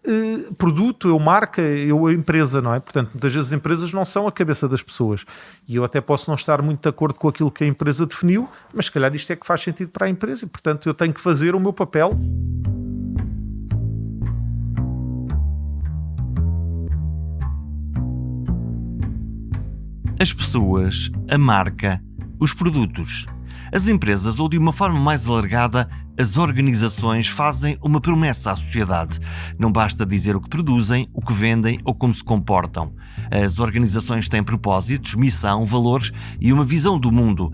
[SPEAKER 2] produto, eu marca, eu empresa, não é? Portanto, muitas vezes as empresas não são a cabeça das pessoas, e eu até posso não estar muito de acordo com aquilo que a empresa definiu, mas se calhar isto é que faz sentido para a empresa, e portanto eu tenho que fazer o meu papel.
[SPEAKER 1] As pessoas, a marca, os produtos. As empresas, ou de uma forma mais alargada, as organizações fazem uma promessa à sociedade. Não basta dizer o que produzem, o que vendem ou como se comportam. As organizações têm propósitos, missão, valores e uma visão do mundo.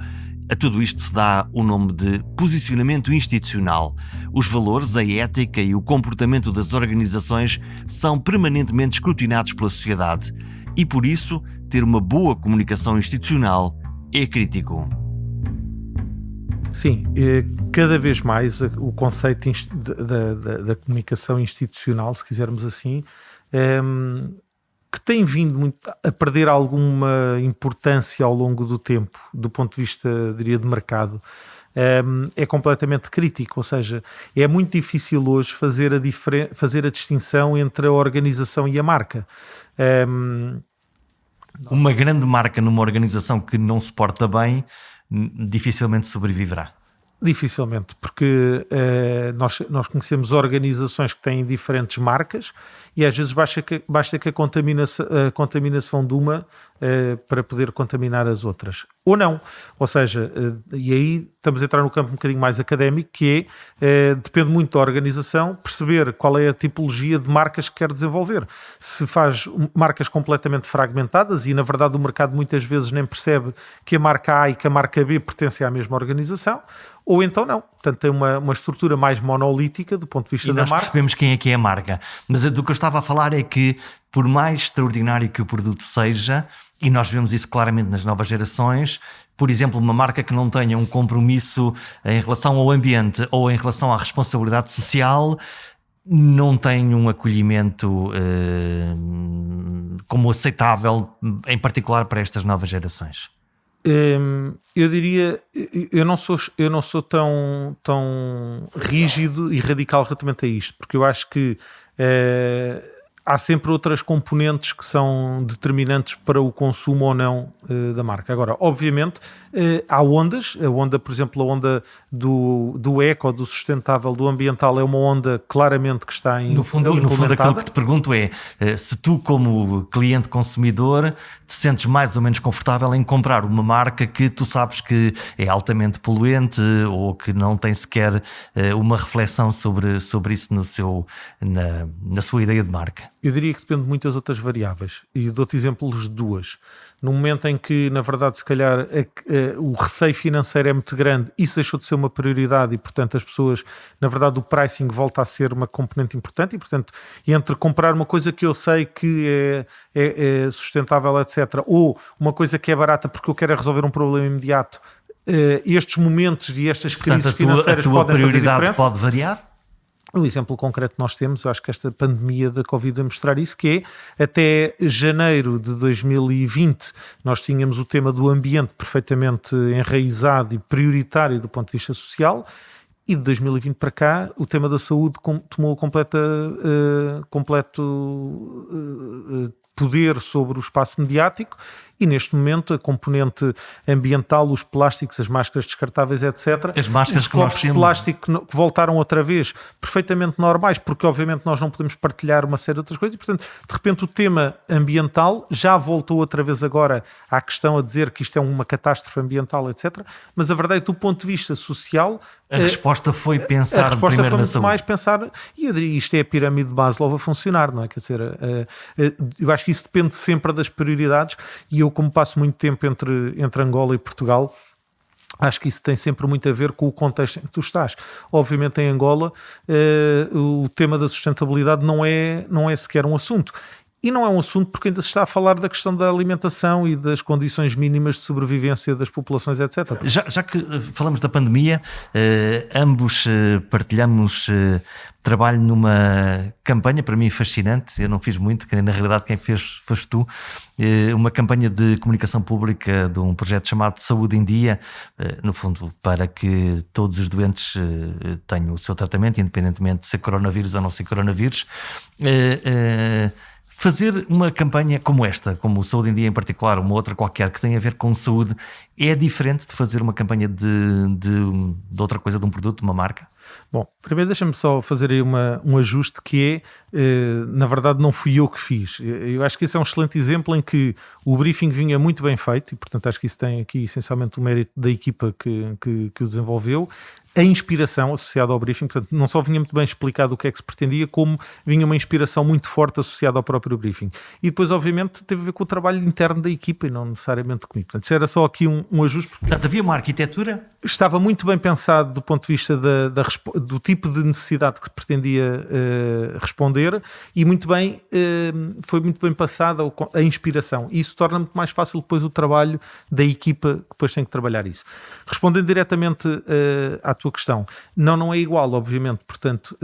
[SPEAKER 1] A tudo isto se dá o nome de posicionamento institucional. Os valores, a ética e o comportamento das organizações são permanentemente escrutinados pela sociedade. E por isso, ter uma boa comunicação institucional é crítico.
[SPEAKER 2] Sim, cada vez mais o conceito da comunicação institucional, se quisermos assim, que tem vindo muito a perder alguma importância ao longo do tempo, do ponto de vista, diria, de mercado, é completamente crítico. Ou seja, é muito difícil hoje fazer a distinção entre a organização e a marca.
[SPEAKER 1] Uma grande marca numa organização que não se porta bem dificilmente sobreviverá.
[SPEAKER 2] Dificilmente, porque nós conhecemos organizações que têm diferentes marcas e às vezes basta que a contaminação de uma para poder contaminar as outras. Ou não. Ou seja, e aí estamos a entrar no campo um bocadinho mais académico, que depende muito da organização perceber qual é a tipologia de marcas que quer desenvolver. Se faz marcas completamente fragmentadas e, na verdade, o mercado muitas vezes nem percebe que a marca A e que a marca B pertencem à mesma organização, ou então não. Portanto, tem uma estrutura mais monolítica do ponto de vista da marca. E
[SPEAKER 1] nós percebemos quem é a marca. Mas do que eu estava a falar é que, por mais extraordinário que o produto seja, e nós vemos isso claramente nas novas gerações, por exemplo, uma marca que não tenha um compromisso em relação ao ambiente ou em relação à responsabilidade social, não tem um acolhimento como aceitável, em particular para estas novas gerações.
[SPEAKER 2] Eu diria, eu não sou tão rígido e radical relativamente a isto, porque eu acho que há sempre outras componentes que são determinantes para o consumo ou não da marca. Agora, obviamente, há ondas. A onda, por exemplo, a onda do eco, do sustentável, do ambiental, é uma onda claramente que está
[SPEAKER 1] no fundo aquilo que te pergunto é se tu, como cliente consumidor, te sentes mais ou menos confortável em comprar uma marca que tu sabes que é altamente poluente ou que não tem sequer uma reflexão sobre isso na sua ideia de marca.
[SPEAKER 2] Eu diria que depende de muitas outras variáveis, e dou-te exemplos de duas. No momento em que, na verdade, se calhar o receio financeiro é muito grande, isso deixou de ser uma prioridade e, portanto, as pessoas, na verdade, o pricing volta a ser uma componente importante e, portanto, entre comprar uma coisa que eu sei que é sustentável, etc., ou uma coisa que é barata porque eu quero resolver um problema imediato, estes momentos e estas crises financeiras podem fazer diferença.
[SPEAKER 1] A tua prioridade pode variar?
[SPEAKER 2] O exemplo concreto que nós temos, eu acho que esta pandemia da Covid vai mostrar isso, que é, até janeiro de 2020, nós tínhamos o tema do ambiente perfeitamente enraizado e prioritário do ponto de vista social, e de 2020 para cá, o tema da saúde tomou completo poder sobre o espaço mediático, e neste momento a componente ambiental, os plásticos, as máscaras descartáveis, etc.
[SPEAKER 1] As máscaras
[SPEAKER 2] os copos de plástico que voltaram outra vez perfeitamente normais, porque obviamente nós não podemos partilhar uma série de outras coisas, e portanto, de repente o tema ambiental já voltou outra vez agora à questão a dizer que isto é uma catástrofe ambiental, etc. Mas a verdade é que do ponto de vista social...
[SPEAKER 1] A resposta foi pensar primeiro na saúde.
[SPEAKER 2] Mais pensar, e eu diria, isto é a pirâmide de Maslow a funcionar, não é? Quer dizer, eu acho que isso depende sempre das prioridades, e eu, como passo muito tempo entre Angola e Portugal, acho que isso tem sempre muito a ver com o contexto em que tu estás. Obviamente em Angola o tema da sustentabilidade não é sequer um assunto. E não é um assunto porque ainda se está a falar da questão da alimentação e das condições mínimas de sobrevivência das populações, etc.
[SPEAKER 1] Já que falamos da pandemia, ambos partilhamos trabalho numa campanha, para mim fascinante, eu não fiz muito, que na realidade quem fez foste tu, uma campanha de comunicação pública de um projeto chamado Saúde em Dia, no fundo para que todos os doentes tenham o seu tratamento, independentemente de ser coronavírus ou não ser coronavírus. Fazer uma campanha como esta, como o Saúde em Dia em particular, uma outra qualquer que tenha a ver com saúde, é diferente de fazer uma campanha de outra coisa, de um produto, de uma marca?
[SPEAKER 2] Bom, primeiro deixa-me só fazer aí um ajuste que na verdade não fui eu que fiz. Eu acho que esse é um excelente exemplo em que o briefing vinha muito bem feito e, portanto, acho que isso tem aqui essencialmente o mérito da equipa que o desenvolveu. A inspiração associada ao briefing, portanto, não só vinha muito bem explicado o que é que se pretendia, como vinha uma inspiração muito forte associada ao próprio briefing. E depois, obviamente, teve a ver com o trabalho interno da equipa e não necessariamente comigo. Portanto, isso era só aqui um ajuste.
[SPEAKER 1] Portanto, havia uma arquitetura?
[SPEAKER 2] Estava muito bem pensado do ponto de vista do tipo de necessidade que se pretendia responder, e foi muito bem passada a inspiração. E isso torna muito mais fácil depois o trabalho da equipa que depois tem que trabalhar isso. Respondendo diretamente à tua questão, não é igual, obviamente, portanto,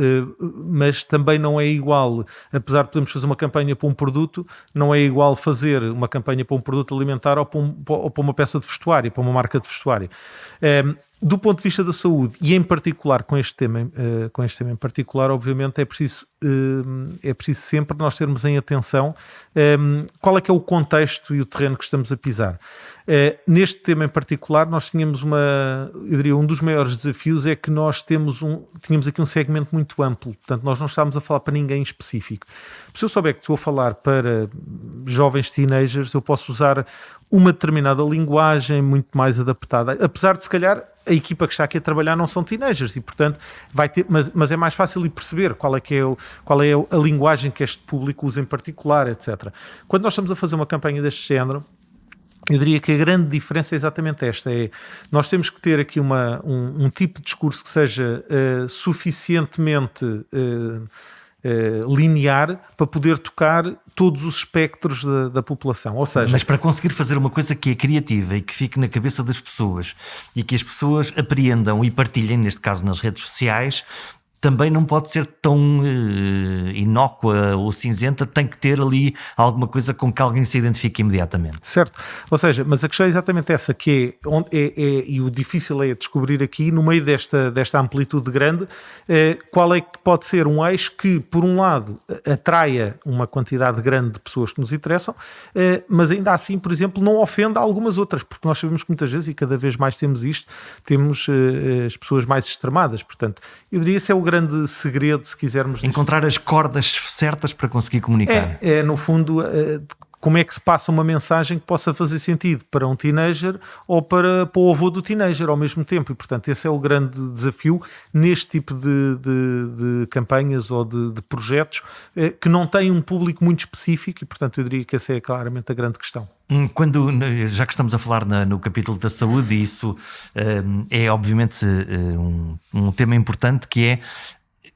[SPEAKER 2] mas também não é igual, apesar de podermos fazer uma campanha para um produto, não é igual fazer uma campanha para um produto alimentar ou para uma peça de vestuário, para uma marca de vestuário. Do ponto de vista da saúde, e em particular com este tema em particular, obviamente é preciso sempre nós termos em atenção qual é que é o contexto e o terreno que estamos a pisar. Neste tema em particular, nós tínhamos eu diria, um dos maiores desafios é que nós tínhamos aqui um segmento muito amplo, portanto nós não estávamos a falar para ninguém específico. Se eu souber que estou a falar para jovens teenagers, eu posso usar uma determinada linguagem muito mais adaptada, apesar de se calhar a equipa que está aqui a trabalhar não são teenagers e portanto vai ter, mas é mais fácil de perceber qual é a linguagem que este público usa em particular, etc. Quando nós estamos a fazer uma campanha deste género, eu diria que a grande diferença é exatamente esta, nós temos que ter aqui um tipo de discurso que seja suficientemente linear para poder tocar todos os espectros da população. Ou seja,
[SPEAKER 1] mas para conseguir fazer uma coisa que é criativa e que fique na cabeça das pessoas e que as pessoas apreendam e partilhem, neste caso nas redes sociais, também não pode ser tão inócua ou cinzenta, tem que ter ali alguma coisa com que alguém se identifique imediatamente.
[SPEAKER 2] Certo, ou seja, mas a questão é exatamente essa, que e o difícil é descobrir aqui, no meio desta amplitude grande, qual é que pode ser um eixo que, por um lado, atraia uma quantidade grande de pessoas que nos interessam, mas ainda assim, por exemplo, não ofenda algumas outras, porque nós sabemos que muitas vezes, e cada vez mais temos as pessoas mais extremadas, portanto, eu diria que esse é o grande segredo, se quisermos...
[SPEAKER 1] Encontrar as cordas certas para conseguir comunicar.
[SPEAKER 2] No fundo, como é que se passa uma mensagem que possa fazer sentido para um teenager ou para o avô do teenager ao mesmo tempo. E, portanto, esse é o grande desafio neste tipo de campanhas ou de projetos que não têm um público muito específico e, portanto, eu diria que essa é claramente a grande questão.
[SPEAKER 1] Já que estamos a falar no capítulo da saúde, isso é obviamente um tema importante, que é,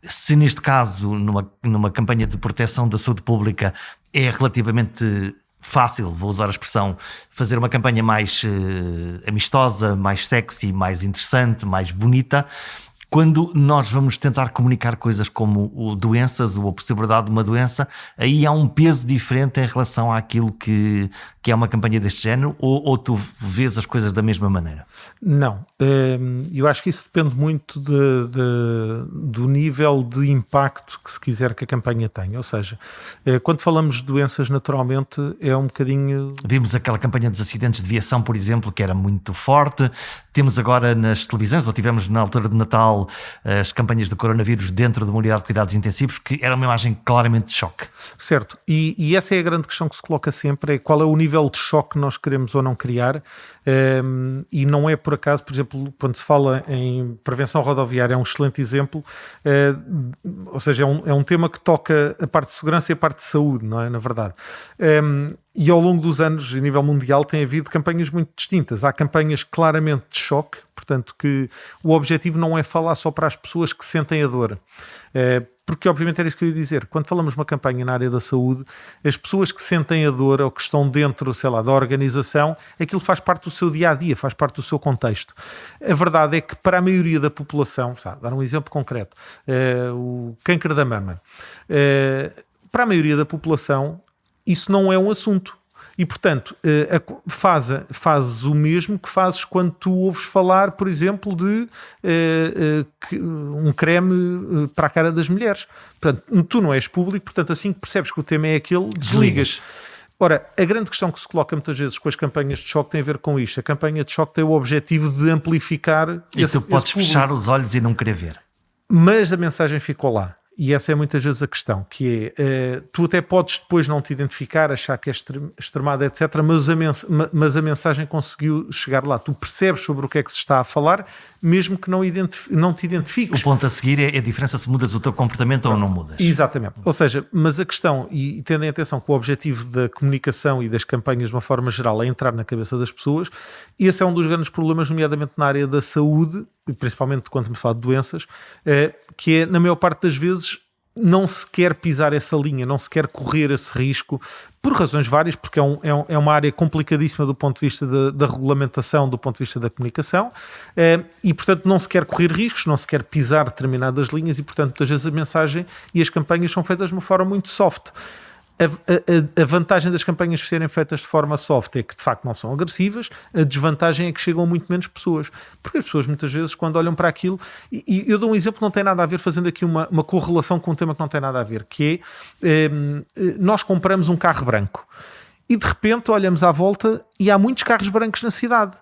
[SPEAKER 1] se neste caso, numa campanha de proteção da saúde pública, é relativamente fácil, vou usar a expressão, fazer uma campanha mais amistosa, mais sexy, mais interessante, mais bonita, Quando nós vamos tentar comunicar coisas como doenças ou a possibilidade de uma doença, aí há um peso diferente em relação àquilo que é uma campanha deste género, ou tu vês as coisas da mesma maneira?
[SPEAKER 2] Não, eu acho que isso depende muito do nível de impacto que se quiser que a campanha tenha. Ou seja, quando falamos de doenças, naturalmente é um bocadinho...
[SPEAKER 1] Vimos aquela campanha dos acidentes de viação, por exemplo, que era muito forte. Temos agora nas televisões, ou tivemos na altura de Natal, as campanhas do coronavírus dentro de uma unidade de cuidados intensivos, que era uma imagem claramente de choque.
[SPEAKER 2] Certo, e essa é a grande questão que se coloca sempre, é qual é o nível de choque que nós queremos ou não criar, e não é por acaso, por exemplo, quando se fala em prevenção rodoviária, é um excelente exemplo, ou seja, é um tema que toca a parte de segurança e a parte de saúde, não é, na verdade. E ao longo dos anos, a nível mundial, tem havido campanhas muito distintas. Há campanhas claramente de choque, portanto que o objetivo não é falar só para as pessoas que sentem a dor. Porque obviamente era isso que eu ia dizer. Quando falamos de uma campanha na área da saúde, as pessoas que sentem a dor ou que estão dentro, sei lá, da organização, aquilo faz parte do seu dia-a-dia, faz parte do seu contexto. A verdade é que para a maioria da população, sabe, dar um exemplo concreto, o câncer da mama, para a maioria da população, isso não é um assunto. E, portanto, fazes o mesmo que fazes quando tu ouves falar, por exemplo, de um creme para a cara das mulheres. Portanto, tu não és público, portanto, assim que percebes que o tema é aquele, desligas. Ora, a grande questão que se coloca muitas vezes com as campanhas de choque tem a ver com isto. A campanha de choque tem o objetivo de amplificar
[SPEAKER 1] tu podes fechar os olhos e não querer ver.
[SPEAKER 2] Mas a mensagem ficou lá. E essa é muitas vezes a questão, que é, tu até podes depois não te identificar, achar que é extremado, etc., mas a mensagem conseguiu chegar lá. Tu percebes sobre o que é que se está a falar, mesmo que não te identifiques.
[SPEAKER 1] O ponto a seguir é a diferença se mudas o teu comportamento ou não mudas.
[SPEAKER 2] Exatamente. Ou seja, mas a questão, e tendo em atenção que o objetivo da comunicação e das campanhas de uma forma geral é entrar na cabeça das pessoas, esse é um dos grandes problemas, nomeadamente na área da saúde, principalmente quando me falo de doenças, que é, na maior parte das vezes, não se quer pisar essa linha, não se quer correr esse risco, por razões várias, porque é uma área complicadíssima do ponto de vista da regulamentação, do ponto de vista da comunicação, e, portanto, não se quer correr riscos, não se quer pisar determinadas linhas, e, portanto, muitas vezes a mensagem e as campanhas são feitas de uma forma muito soft. A vantagem das campanhas serem feitas de forma soft é que de facto não são agressivas, a desvantagem é que chegam a muito menos pessoas, porque as pessoas muitas vezes quando olham para aquilo, e eu dou um exemplo que não tem nada a ver, fazendo aqui uma correlação com um tema que não tem nada a ver, que é, nós compramos um carro branco e de repente olhamos à volta e há muitos carros brancos na cidade.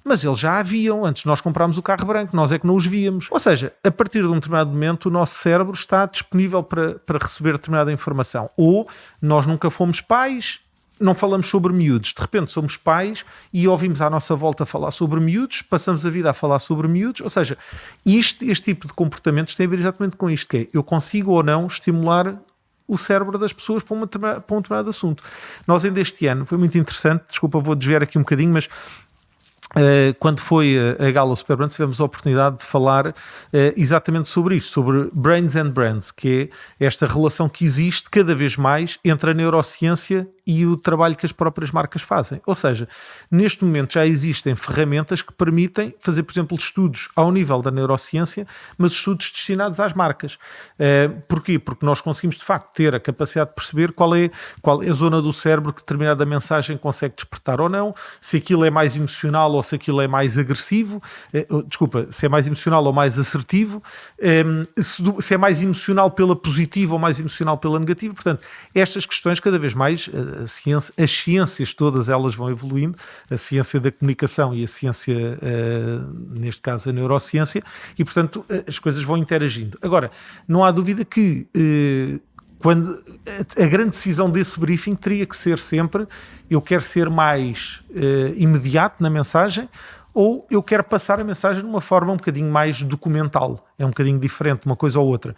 [SPEAKER 2] Mas eles já haviam, antes de nós comprarmos o carro branco, nós é que não os víamos. Ou seja, a partir de um determinado momento o nosso cérebro está disponível para receber determinada informação. Ou nós nunca fomos pais, não falamos sobre miúdos, de repente somos pais e ouvimos à nossa volta falar sobre miúdos, passamos a vida a falar sobre miúdos. Ou seja, este tipo de comportamentos tem a ver exatamente com isto, que é, eu consigo ou não estimular o cérebro das pessoas para um determinado assunto. Nós ainda este ano, foi muito interessante, desculpa, vou desviar aqui um bocadinho, mas quando foi a Gala Super Brands, tivemos a oportunidade de falar exatamente sobre isto, sobre Brains and Brands, que é esta relação que existe cada vez mais entre a neurociência e o trabalho que as próprias marcas fazem. Ou seja, neste momento já existem ferramentas que permitem fazer, por exemplo, estudos ao nível da neurociência, mas estudos destinados às marcas. Porquê? Porque nós conseguimos, de facto, ter a capacidade de perceber qual é a zona do cérebro que determinada mensagem consegue despertar ou não, se aquilo é mais emocional ou se aquilo é mais agressivo, se é mais emocional ou mais assertivo, se é mais emocional pela positiva ou mais emocional pela negativa. Portanto, estas questões cada vez mais, as ciências todas elas vão evoluindo, a ciência da comunicação e a ciência, neste caso a neurociência, e portanto as coisas vão interagindo. Agora, não há dúvida que quando a grande decisão desse briefing teria que ser sempre: eu quero ser mais imediato na mensagem, ou eu quero passar a mensagem de uma forma um bocadinho mais documental. É um bocadinho diferente uma coisa ou outra.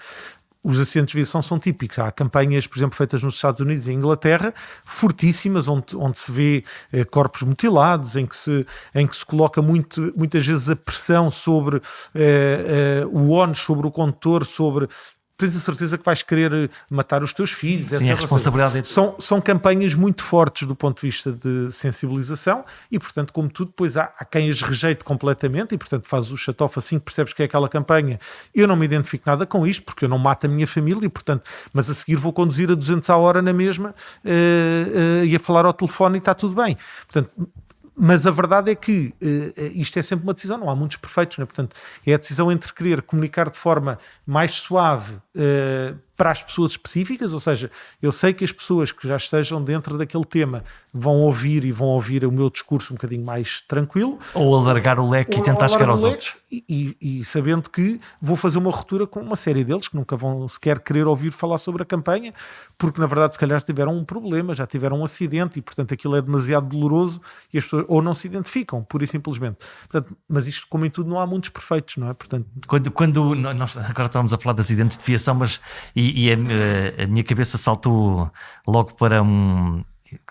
[SPEAKER 2] Os acidentes de viação são típicos. Há campanhas, por exemplo, feitas nos Estados Unidos e em Inglaterra, fortíssimas, onde se vê corpos mutilados, em que se coloca muitas vezes a pressão sobre o ónus, sobre o condutor, sobre tens a certeza que vais querer matar os teus filhos,
[SPEAKER 1] Sim,
[SPEAKER 2] etc.
[SPEAKER 1] a responsabilidade
[SPEAKER 2] São campanhas muito fortes do ponto de vista de sensibilização e, portanto, como tudo, depois há quem as rejeite completamente e, portanto, fazes o shut-off assim que percebes que é aquela campanha. Eu não me identifico nada com isto, porque eu não mato a minha família e, portanto, mas a seguir vou conduzir a 200 a hora na mesma e a falar ao telefone e está tudo bem. Portanto, mas a verdade é que isto é sempre uma decisão, não há muitos perfeitos, né? Portanto, é a decisão entre querer comunicar de forma mais suave para as pessoas específicas, ou seja, eu sei que as pessoas que já estejam dentro daquele tema vão ouvir o meu discurso um bocadinho mais tranquilo.
[SPEAKER 1] Ou alargar o leque e tentar chegar aos outros.
[SPEAKER 2] E sabendo que vou fazer uma ruptura com uma série deles que nunca vão sequer querer ouvir falar sobre a campanha, porque na verdade se calhar tiveram um problema, já tiveram um acidente e portanto aquilo é demasiado doloroso e as pessoas ou não se identificam, pura e simplesmente. Portanto, mas isto, como em tudo, não há muitos perfeitos, não é? Portanto,
[SPEAKER 1] quando nós agora estávamos a falar de acidentes de viação, mas a minha cabeça saltou logo para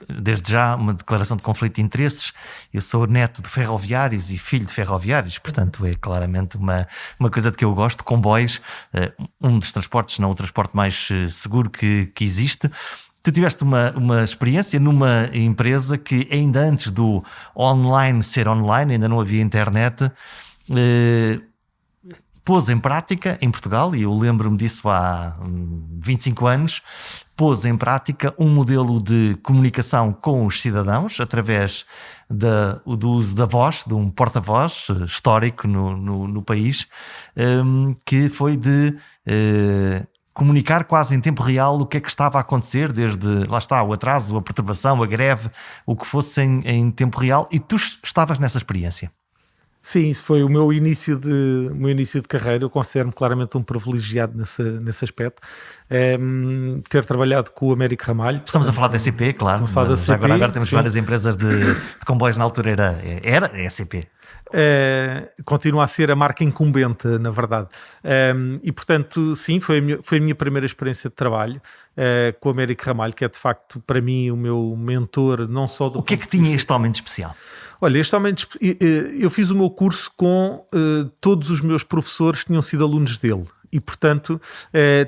[SPEAKER 1] desde já uma declaração de conflito de interesses. Eu sou neto de ferroviários e filho de ferroviários, portanto é claramente uma coisa de que eu gosto. Comboios, um dos transportes, não o transporte mais seguro que existe. Tu tiveste uma experiência numa empresa que ainda antes do online ser online, ainda não havia internet, pôs em prática em Portugal, e eu lembro-me disso há 25 anos, pôs em prática um modelo de comunicação com os cidadãos através do uso da voz, de um porta-voz histórico no país, que foi de comunicar quase em tempo real o que é que estava a acontecer, desde, lá está, o atraso, a perturbação, a greve, o que fosse em tempo real, e tu estavas nessa experiência.
[SPEAKER 2] Sim, isso foi o meu início de carreira. Eu considero-me claramente um privilegiado nesse aspecto. Ter trabalhado com o Américo Ramalho.
[SPEAKER 1] Estamos a falar da SCP, claro.
[SPEAKER 2] Estamos a falar da SCP,
[SPEAKER 1] agora temos várias empresas de comboios, na altura era a SCP.
[SPEAKER 2] Continua a ser a marca incumbente, na verdade. E portanto, sim, foi a minha primeira experiência de trabalho com o Américo Ramalho, que é de facto para mim o meu mentor, não só do...
[SPEAKER 1] O que é que tinha este homem de especial?
[SPEAKER 2] Olha, eu fiz o meu curso com todos os meus professores que tinham sido alunos dele. E, portanto,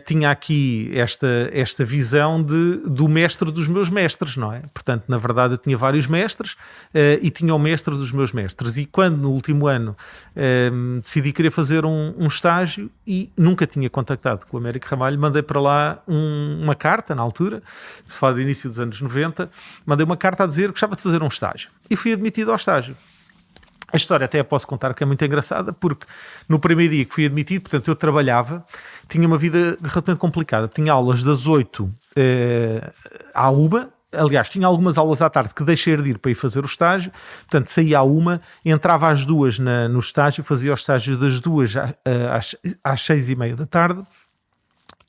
[SPEAKER 2] tinha aqui esta visão do mestre dos meus mestres, não é? Portanto, na verdade, eu tinha vários mestres e tinha o mestre dos meus mestres. E quando, no último ano, decidi querer fazer um estágio e nunca tinha contactado com o Américo Ramalho, mandei para lá uma carta, na altura, falo do início dos anos 90, mandei uma carta a dizer que gostava de fazer um estágio. E fui admitido ao estágio. A história até a posso contar que é muito engraçada, porque no primeiro dia que fui admitido, portanto, eu trabalhava, tinha uma vida relativamente complicada. Tinha aulas das 8 à 1, aliás, tinha algumas aulas à tarde que deixei de ir para ir fazer o estágio, portanto, saía à 1, entrava às 2 no estágio, fazia o estágio das 2 às 6:30 da tarde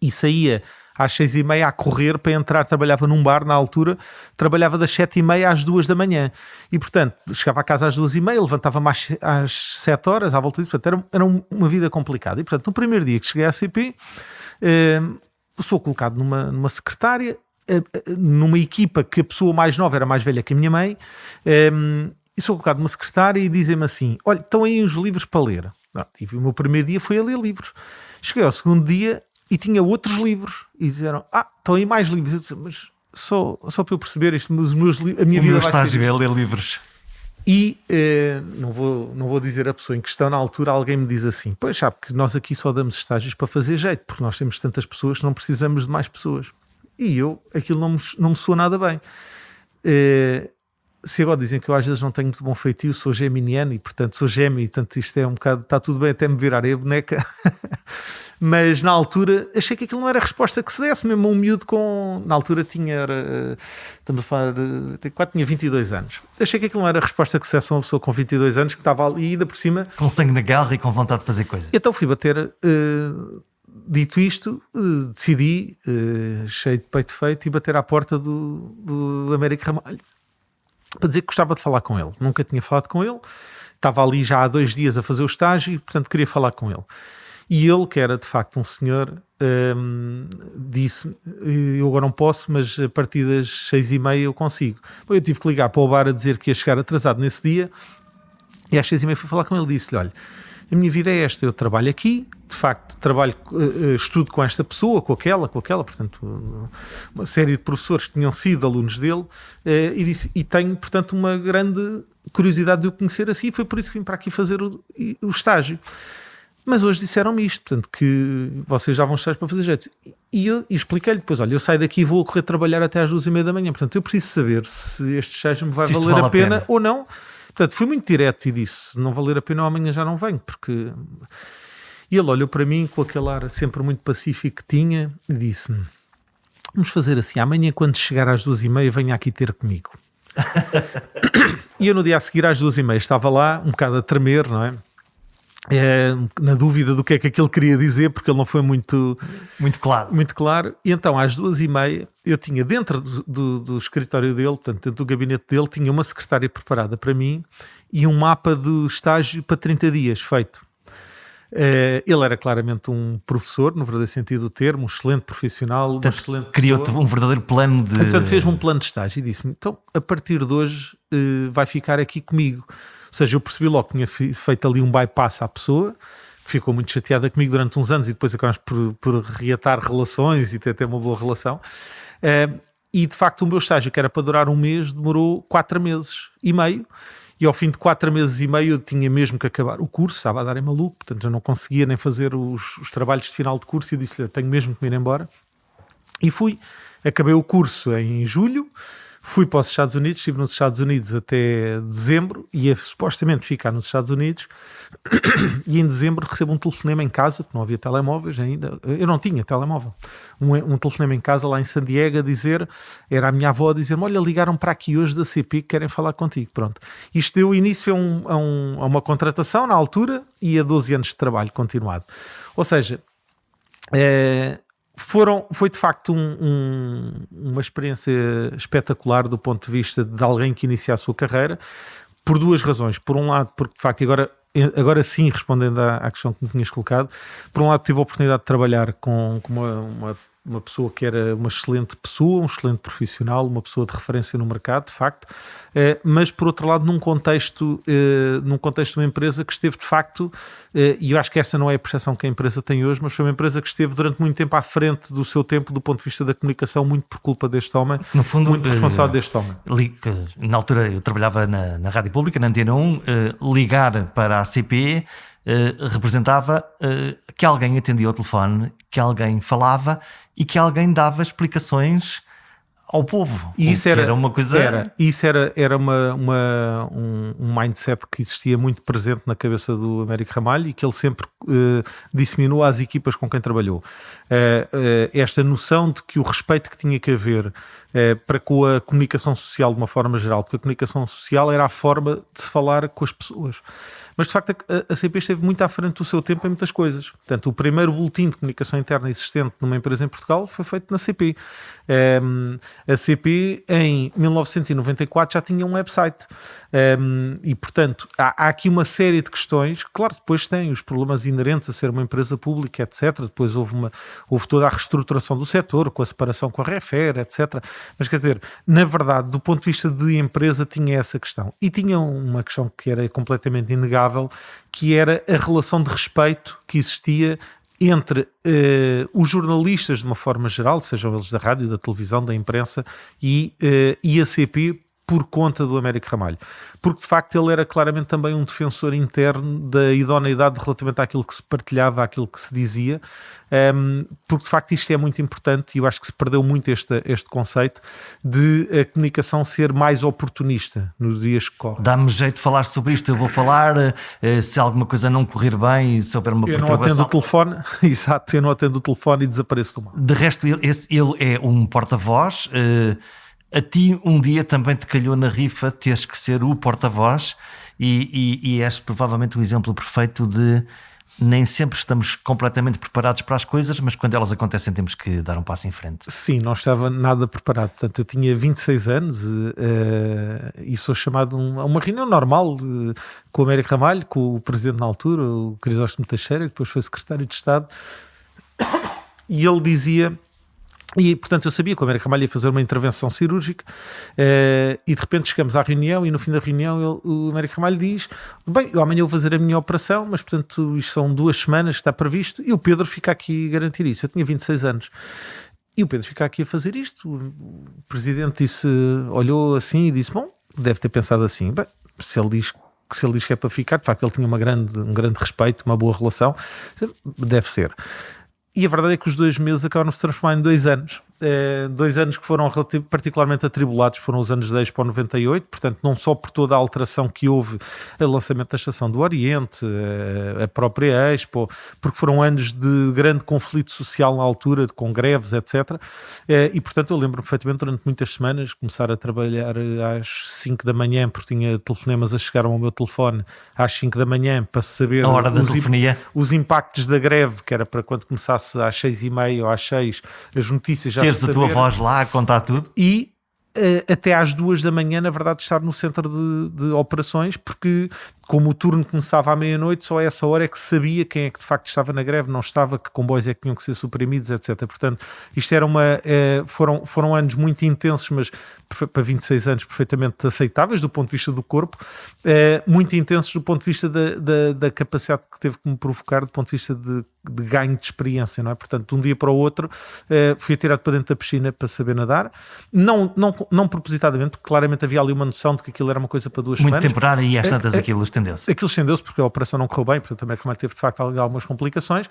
[SPEAKER 2] e saía às 6:30 a correr para entrar. Trabalhava num bar na altura, trabalhava das 7:30 às 2 da manhã e portanto chegava a casa às 2:30, levantava-me às 7 horas à volta disso. Portanto, era uma vida complicada e portanto no primeiro dia que cheguei à CP sou colocado numa secretária, numa equipa que a pessoa mais nova era mais velha que a minha mãe, e sou colocado numa secretária e dizem-me assim: olha, estão aí os livros para ler. E o meu primeiro dia foi a ler livros. Cheguei ao segundo dia e tinha outros livros. E disseram: estão aí mais livros. Eu disse: mas só para eu perceber isto, mas a minha vida vai ser... O meu
[SPEAKER 1] estágio é ler livros.
[SPEAKER 2] E não vou dizer a pessoa em questão, na altura alguém me diz assim: pois sabe que nós aqui só damos estágios para fazer jeito, porque nós temos tantas pessoas que não precisamos de mais pessoas. E aquilo não me soa nada bem. Se agora dizem que eu às vezes não tenho muito bom feitio, sou geminiano e portanto sou gêmeo, e portanto isto é um bocado, está tudo bem até me virar a boneca. Mas na altura achei que aquilo não era a resposta que se desse, mesmo um miúdo na altura estamos a falar, tinha 22 anos. Achei que aquilo não era a resposta que se desse a uma pessoa com 22 anos que estava ali ainda por cima.
[SPEAKER 1] Com sangue na garra e com vontade de fazer coisas.
[SPEAKER 2] Então fui bater, dito isto, decidi, cheio de peito feito, e bater à porta do Américo Ramalho para dizer que gostava de falar com ele. Nunca tinha falado com ele, estava ali já há 2 dias a fazer o estágio e portanto queria falar com ele. E ele, que era de facto um senhor, disse: eu agora não posso, mas a partir das 6:30 eu consigo. Eu tive que ligar para o bar a dizer que ia chegar atrasado nesse dia, e às 6:30 fui falar com ele e disse-lhe: olha, a minha vida é esta, eu trabalho aqui, de facto estudo com esta pessoa, com aquela, portanto uma série de professores que tinham sido alunos dele, e tenho, portanto, uma grande curiosidade de o conhecer assim, e foi por isso que vim para aqui fazer o estágio. Mas hoje disseram-me isto, portanto, que vocês já vão estar para fazer jeito. E eu expliquei-lhe depois, olha, eu saio daqui e vou correr trabalhar até às 2h30 da manhã. Portanto, eu preciso saber se este estágio me vai valer a pena ou não. Portanto, fui muito direto e disse, se não valer a pena, amanhã já não venho, porque... E ele olhou para mim com aquele ar sempre muito pacífico que tinha e disse-me, vamos fazer assim, amanhã quando chegar às 2h30 venha aqui ter comigo. E eu no dia a seguir às 2h30 estava lá, um bocado a tremer, não é? Na dúvida do que é que aquilo queria dizer, porque ele não foi muito claro. E então às 2h30 eu tinha dentro do escritório dele, portanto dentro do gabinete dele, tinha uma secretária preparada para mim e um mapa do estágio para 30 dias feito. Ele era claramente um professor, no verdadeiro sentido do termo, um excelente profissional,
[SPEAKER 1] portanto, criou-te um verdadeiro plano de...
[SPEAKER 2] Portanto, fez-me um plano de estágio e disse-me, então a partir de hoje vai ficar aqui comigo. Ou seja, eu percebi logo que tinha feito ali um bypass à pessoa, que ficou muito chateada comigo durante uns anos e depois acabamos por reatar relações e ter uma boa relação. E de facto o meu estágio, que era para durar um mês, demorou 4 meses e meio. E ao fim de 4 meses e meio eu tinha mesmo que acabar o curso, estava a dar em maluco, portanto eu não conseguia nem fazer os trabalhos de final de curso e eu disse-lhe, tenho mesmo que me ir embora. E acabei o curso em julho. Fui para os Estados Unidos, estive nos Estados Unidos até dezembro, ia supostamente ficar nos Estados Unidos, e em dezembro recebo um telefonema em casa, porque não havia telemóveis ainda, eu não tinha telemóvel, um telefonema em casa lá em San Diego a dizer, era a minha avó a dizer-me, olha, ligaram para aqui hoje da CP que querem falar contigo, pronto. Isto deu início a uma contratação na altura e a 12 anos de trabalho continuado. Ou seja, foi de facto uma experiência espetacular do ponto de vista de alguém que inicia a sua carreira, por 2 razões. Por um lado, porque de facto, agora sim, respondendo à questão que me tinhas colocado, por um lado tive a oportunidade de trabalhar com uma pessoa que era uma excelente pessoa, um excelente profissional, uma pessoa de referência no mercado, de facto, mas por outro lado num contexto de uma empresa que esteve de facto, e eu acho que essa não é a percepção que a empresa tem hoje, mas foi uma empresa que esteve durante muito tempo à frente do seu tempo do ponto de vista da comunicação, muito por culpa deste homem,
[SPEAKER 1] no fundo,
[SPEAKER 2] muito responsável deste homem.
[SPEAKER 1] Na altura eu trabalhava na Rádio Pública, na Antena 1, ligar para a CP representava que alguém atendia ao telefone, que alguém falava e que alguém dava explicações ao povo.
[SPEAKER 2] E isso era
[SPEAKER 1] uma coisa...
[SPEAKER 2] Era um mindset que existia muito presente na cabeça do Américo Ramalho e que ele sempre disseminou às equipas com quem trabalhou. Esta noção de que o respeito que tinha que haver para com a comunicação social de uma forma geral, porque a comunicação social era a forma de se falar com as pessoas. Mas de facto a CP esteve muito à frente do seu tempo em muitas coisas. Portanto, o primeiro boletim de comunicação interna existente numa empresa em Portugal foi feito na CP. A CP em 1994 já tinha um website. E portanto há aqui uma série de questões. Claro, depois tem os problemas inerentes a ser uma empresa pública, etc. Depois houve toda a reestruturação do setor, com a separação com a Refer, etc. Mas quer dizer, na verdade, do ponto de vista de empresa, tinha essa questão. E tinha uma questão que era completamente inegável, que era a relação de respeito que existia entre os jornalistas de uma forma geral, sejam eles da rádio, da televisão, da imprensa, e a CP por conta do Américo Ramalho. Porque de facto ele era claramente também um defensor interno da idoneidade relativamente àquilo que se partilhava, àquilo que se dizia, porque de facto isto é muito importante e eu acho que se perdeu muito este conceito de a comunicação ser mais oportunista nos dias que correm.
[SPEAKER 1] Dá-me jeito de falar sobre isto, eu vou falar, se alguma coisa não correr bem e se houver uma perturbação...
[SPEAKER 2] Eu não atendo o telefone, exato, eu não atendo o telefone e desapareço do mapa.
[SPEAKER 1] De resto, ele é um porta-voz. A ti um dia também te calhou na rifa teres que ser o porta-voz e és provavelmente um exemplo perfeito de nem sempre estamos completamente preparados para as coisas, mas quando elas acontecem temos que dar um passo em frente.
[SPEAKER 2] Sim, não estava nada preparado. Portanto, eu tinha 26 anos e sou chamado a uma reunião normal com o Américo Ramalho, com o presidente na altura, o Crisóstomo Teixeira, que depois foi secretário de Estado, e ele dizia... E, portanto, eu sabia que o Américo Ramalho ia fazer uma intervenção cirúrgica e, de repente, chegamos à reunião e, no fim da reunião, o Américo Ramalho diz: bem, eu amanhã vou fazer a minha operação, mas, portanto, isto são 2 semanas que está previsto e o Pedro fica aqui a garantir isso. Eu tinha 26 anos. E o Pedro fica aqui a fazer isto. O presidente olhou assim e disse: bom, deve ter pensado assim, bem, se ele diz que é para ficar, de facto ele tinha um grande respeito, uma boa relação, deve ser. E a verdade é que os 2 meses acabaram de se transformar em 2 anos. 2 anos que foram particularmente atribulados, foram os anos de Expo 98, portanto não só por toda a alteração que houve, o lançamento da Estação do Oriente, a própria Expo, porque foram anos de grande conflito social na altura, com greves, etc. E portanto eu lembro perfeitamente durante muitas semanas começar a trabalhar às 5 da manhã, porque tinha telefonemas a chegar ao meu telefone às 5 da manhã para saber
[SPEAKER 1] a hora da telefonia,
[SPEAKER 2] os impactos da greve, que era para quando começasse às 6h30 ou às 6, as notícias já
[SPEAKER 1] teres a tua voz lá a contar tudo.
[SPEAKER 2] E até às 2 da manhã, na verdade, estar no centro de operações, porque como o turno começava à meia-noite, só a essa hora é que sabia quem é que de facto estava na greve, não estava, que comboios é que tinham que ser suprimidos, etc. Portanto, isto era foram anos muito intensos, mas para 26 anos perfeitamente aceitáveis do ponto de vista do corpo, muito intensos do ponto de vista da capacidade que teve que me provocar, do ponto de vista de ganho de experiência, não é? Portanto, de um dia para o outro, fui atirado para dentro da piscina para saber nadar, não propositadamente, porque claramente havia ali uma noção de que aquilo era uma coisa para 2 semanas.
[SPEAKER 1] Muito temporário e às tantas aquilo estendeu-se.
[SPEAKER 2] Aquilo estendeu-se porque a operação não correu bem, portanto também como teve de facto algumas complicações.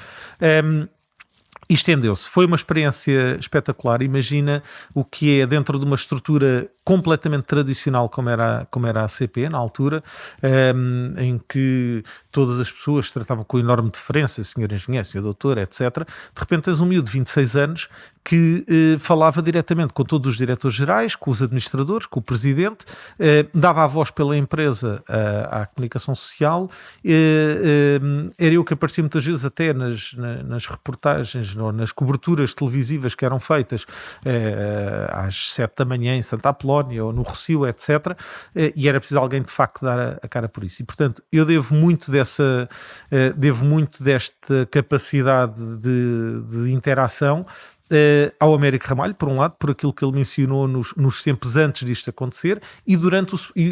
[SPEAKER 2] E estendeu-se. Foi uma experiência espetacular. Imagina o que é dentro de uma estrutura completamente tradicional como era a CP na altura, em que todas as pessoas se tratavam com enorme deferência, senhor engenheiro, senhor doutor, etc. De repente tens um miúdo de 26 anos que falava diretamente com todos os diretores gerais, com os administradores, com o presidente, dava a voz pela empresa à comunicação social, era eu que aparecia muitas vezes até nas reportagens, ou nas coberturas televisivas que eram feitas às 7 da manhã em Santa Apolónia ou no Rossio, etc. E era preciso alguém de facto dar a cara por isso. E portanto eu devo muito desta capacidade de interação ao Américo Ramalho, por um lado, por aquilo que ele mencionou nos tempos antes disto acontecer e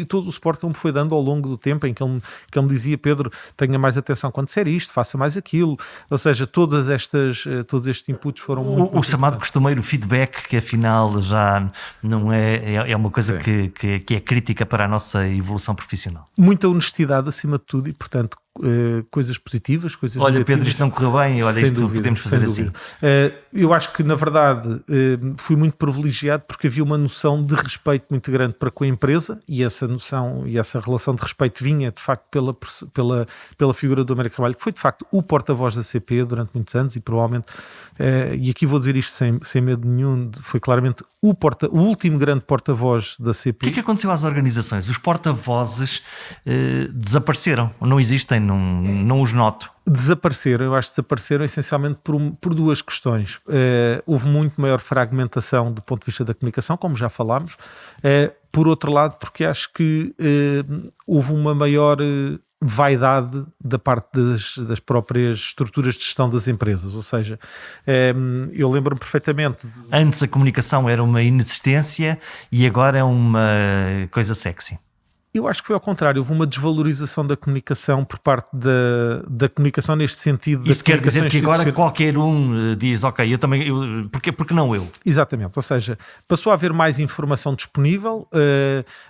[SPEAKER 2] todo o suporte que ele me foi dando ao longo do tempo, em que ele me dizia: Pedro, tenha mais atenção quando disser isto, faça mais aquilo. Ou seja, todos estes inputs foram muito...
[SPEAKER 1] O chamado costumeiro feedback, que afinal já não é uma coisa que é crítica para a nossa evolução profissional.
[SPEAKER 2] Muita honestidade acima de tudo e, portanto, coisas positivas, coisas
[SPEAKER 1] olha
[SPEAKER 2] negativas.
[SPEAKER 1] Pedro, isto não correu bem, olha, isto dúvida, podemos fazer assim.
[SPEAKER 2] Eu acho que na verdade fui muito privilegiado porque havia uma noção de respeito muito grande para com a empresa e essa noção e essa relação de respeito vinha de facto pela figura do Américo Ramalho, que foi de facto o porta-voz da CP durante muitos anos e provavelmente, e aqui vou dizer isto sem medo nenhum, foi claramente o último grande porta-voz da CP.
[SPEAKER 1] O que aconteceu às organizações? Os porta-vozes desapareceram, não existem, não os noto.
[SPEAKER 2] Eu acho que desapareceram essencialmente por 2 questões. Houve muito maior fragmentação do ponto de vista da comunicação, como já falámos. Por outro lado, porque acho que houve uma maior vaidade da parte das próprias estruturas de gestão das empresas. Ou seja, eu lembro-me perfeitamente...
[SPEAKER 1] Antes a comunicação era uma inexistência e agora é uma coisa sexy.
[SPEAKER 2] Eu acho que foi ao contrário, houve uma desvalorização da comunicação por parte da comunicação neste sentido.
[SPEAKER 1] Isso quer dizer que agora qualquer um diz, ok, eu também, porque não eu?
[SPEAKER 2] Exatamente, ou seja, passou a haver mais informação disponível,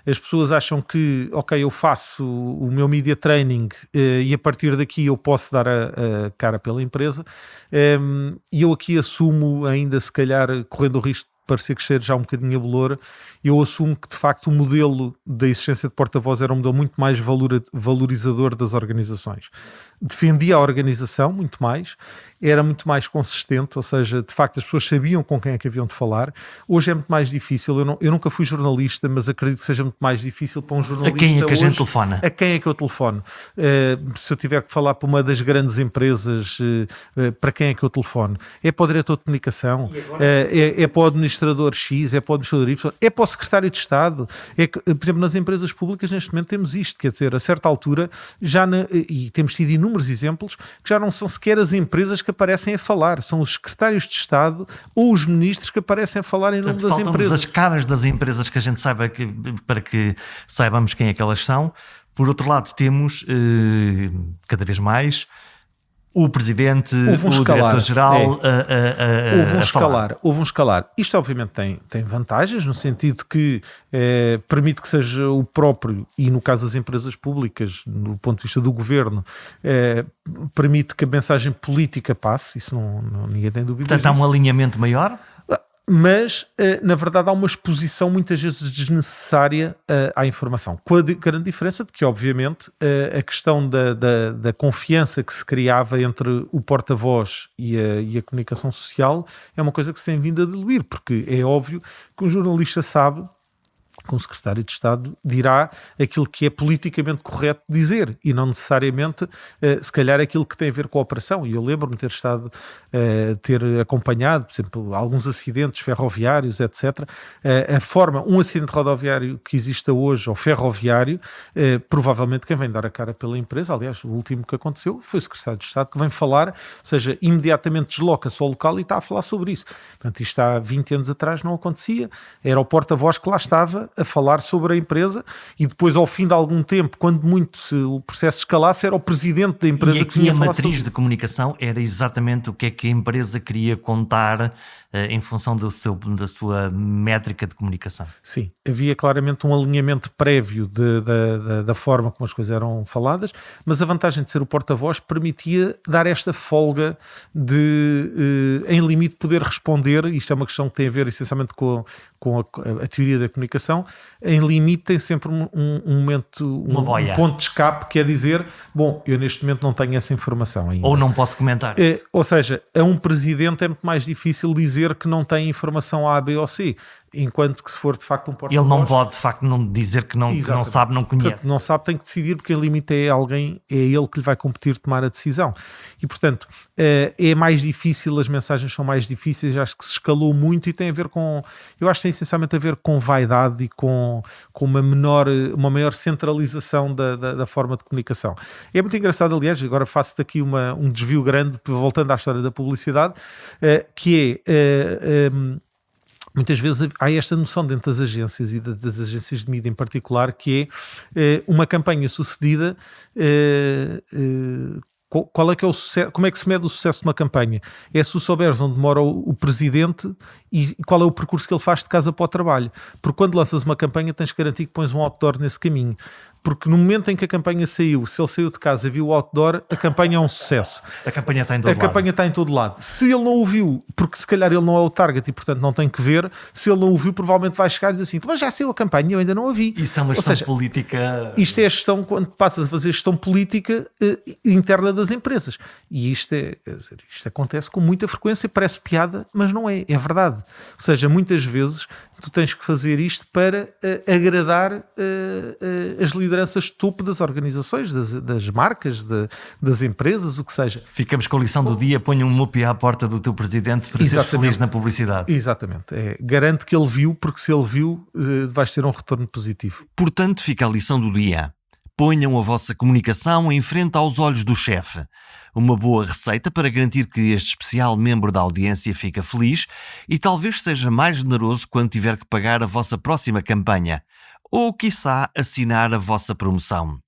[SPEAKER 2] as pessoas acham que, ok, eu faço o meu media training e a partir daqui eu posso dar a cara pela empresa, e eu aqui assumo ainda, se calhar, correndo o risco de parecer que cheiro já um bocadinho a bolor, eu assumo que de facto o modelo da existência de porta-voz era um modelo muito mais valorizador das organizações. Defendia a organização muito mais, era muito mais consistente, ou seja, de facto as pessoas sabiam com quem é que haviam de falar. Hoje é muito mais difícil, eu nunca fui jornalista, mas acredito que seja muito mais difícil para um jornalista.
[SPEAKER 1] A quem é que
[SPEAKER 2] hoje,
[SPEAKER 1] a gente telefona?
[SPEAKER 2] A quem é que eu telefono? Se eu tiver que falar para uma das grandes empresas, para quem é que eu telefono? É para o diretor de comunicação? É para o administrador administrador X, é para o administrador Y, é para o secretário de Estado. Por exemplo, nas empresas públicas neste momento temos isto, quer dizer, a certa altura e temos tido inúmeros exemplos, que já não são sequer as empresas que aparecem a falar, são os secretários de Estado ou os ministros que aparecem a falar em nome das empresas.
[SPEAKER 1] As caras das empresas que a gente saiba, para que saibamos quem é que elas são. Por outro lado, temos cada vez mais o presidente, o diretor-geral
[SPEAKER 2] houve um escalar. Isto obviamente tem vantagens, no sentido que permite que seja o próprio, e no caso das empresas públicas, do ponto de vista do governo, permite que a mensagem política passe, isso ninguém tem dúvidas.
[SPEAKER 1] Portanto, há um alinhamento maior?
[SPEAKER 2] Mas, na verdade, há uma exposição muitas vezes desnecessária à informação. Com a grande diferença de que, obviamente, a questão da confiança que se criava entre o porta-voz e a comunicação social é uma coisa que se tem vindo a diluir, porque é óbvio que um jornalista sabe que um secretário de Estado dirá aquilo que é politicamente correto dizer e não necessariamente, se calhar, aquilo que tem a ver com a operação. E eu lembro-me de ter acompanhado, por exemplo, alguns acidentes ferroviários, etc. A forma, um acidente rodoviário que exista hoje, ou ferroviário, provavelmente quem vem dar a cara pela empresa, aliás, o último que aconteceu foi o secretário de Estado que vem falar, ou seja, imediatamente desloca-se ao local e está a falar sobre isso. Portanto, isto há 20 anos atrás não acontecia, era o porta-voz que lá estava a falar sobre a empresa e depois, ao fim de algum tempo, quando muito o processo escalasse, era o presidente da empresa que vinha falar.
[SPEAKER 1] E a matriz de comunicação era exatamente o que é que a empresa queria contar em função da sua métrica de comunicação.
[SPEAKER 2] Sim, havia claramente um alinhamento prévio da forma como as coisas eram faladas, mas a vantagem de ser o porta-voz permitia dar esta folga de, em limite, poder responder. Isto é uma questão que tem a ver essencialmente com a teoria da comunicação. Em limite tem sempre um momento, um ponto de escape, que é dizer, bom, eu neste momento não tenho essa informação ainda.
[SPEAKER 1] Ou não posso comentar.
[SPEAKER 2] Ou seja, a um presidente é muito mais difícil dizer que não tem informação A, B ou C, enquanto que se for de facto um porta-voz...
[SPEAKER 1] Ele não pode de facto não dizer que não sabe, não conhece.
[SPEAKER 2] Portanto, não sabe, tem que decidir, porque em limite é ele que lhe vai competir tomar a decisão. E portanto, é mais difícil, as mensagens são mais difíceis, acho que se escalou muito e tem a ver com... Eu acho que tem essencialmente a ver com vaidade e com uma maior centralização da forma de comunicação. É muito engraçado, aliás, agora faço-te aqui um desvio grande, voltando à história da publicidade, que é... muitas vezes há esta noção dentro das agências e das agências de mídia em particular, que é uma campanha sucedida. Qual é que é o sucesso? Como é que se mede o sucesso de uma campanha? É se souberes onde mora o presidente e qual é o percurso que ele faz de casa para o trabalho. Porque quando lanças uma campanha tens que garantir que pões um outdoor nesse caminho. Porque no momento em que a campanha saiu, se ele saiu de casa e viu o outdoor, a campanha é um sucesso.
[SPEAKER 1] A campanha está em todo lado.
[SPEAKER 2] A campanha está em todo lado. Se ele não o viu, porque se calhar ele não é o target e portanto não tem que ver, se ele não o viu, provavelmente vai chegar e dizer assim, mas já saiu a campanha, eu ainda não a vi.
[SPEAKER 1] Isso é uma gestão política...
[SPEAKER 2] Isto é a gestão, quando passas a fazer gestão política interna das empresas. E isto acontece com muita frequência, parece piada, mas não é, é verdade. Ou seja, muitas vezes tu tens que fazer isto para agradar as lideranças topo das organizações, das marcas, das empresas, o que seja.
[SPEAKER 1] Ficamos com a lição do dia, ponha um mupi à porta do teu presidente para ser feliz na publicidade.
[SPEAKER 2] Exatamente. Garante que ele viu, porque se ele viu, vais ter um retorno positivo.
[SPEAKER 1] Portanto, fica a lição do dia. Ponham a vossa comunicação em frente aos olhos do chefe. Uma boa receita para garantir que este especial membro da audiência fica feliz e talvez seja mais generoso quando tiver que pagar a vossa próxima campanha ou, quiçá, assinar a vossa promoção.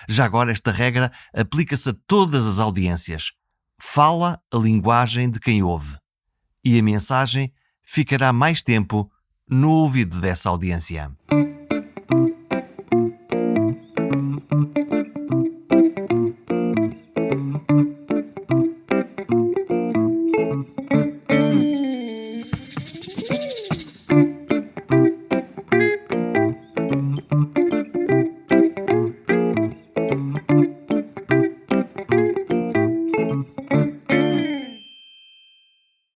[SPEAKER 1] Já agora, esta regra aplica-se a todas as audiências. Fala a linguagem de quem ouve. E a mensagem ficará mais tempo no ouvido dessa audiência.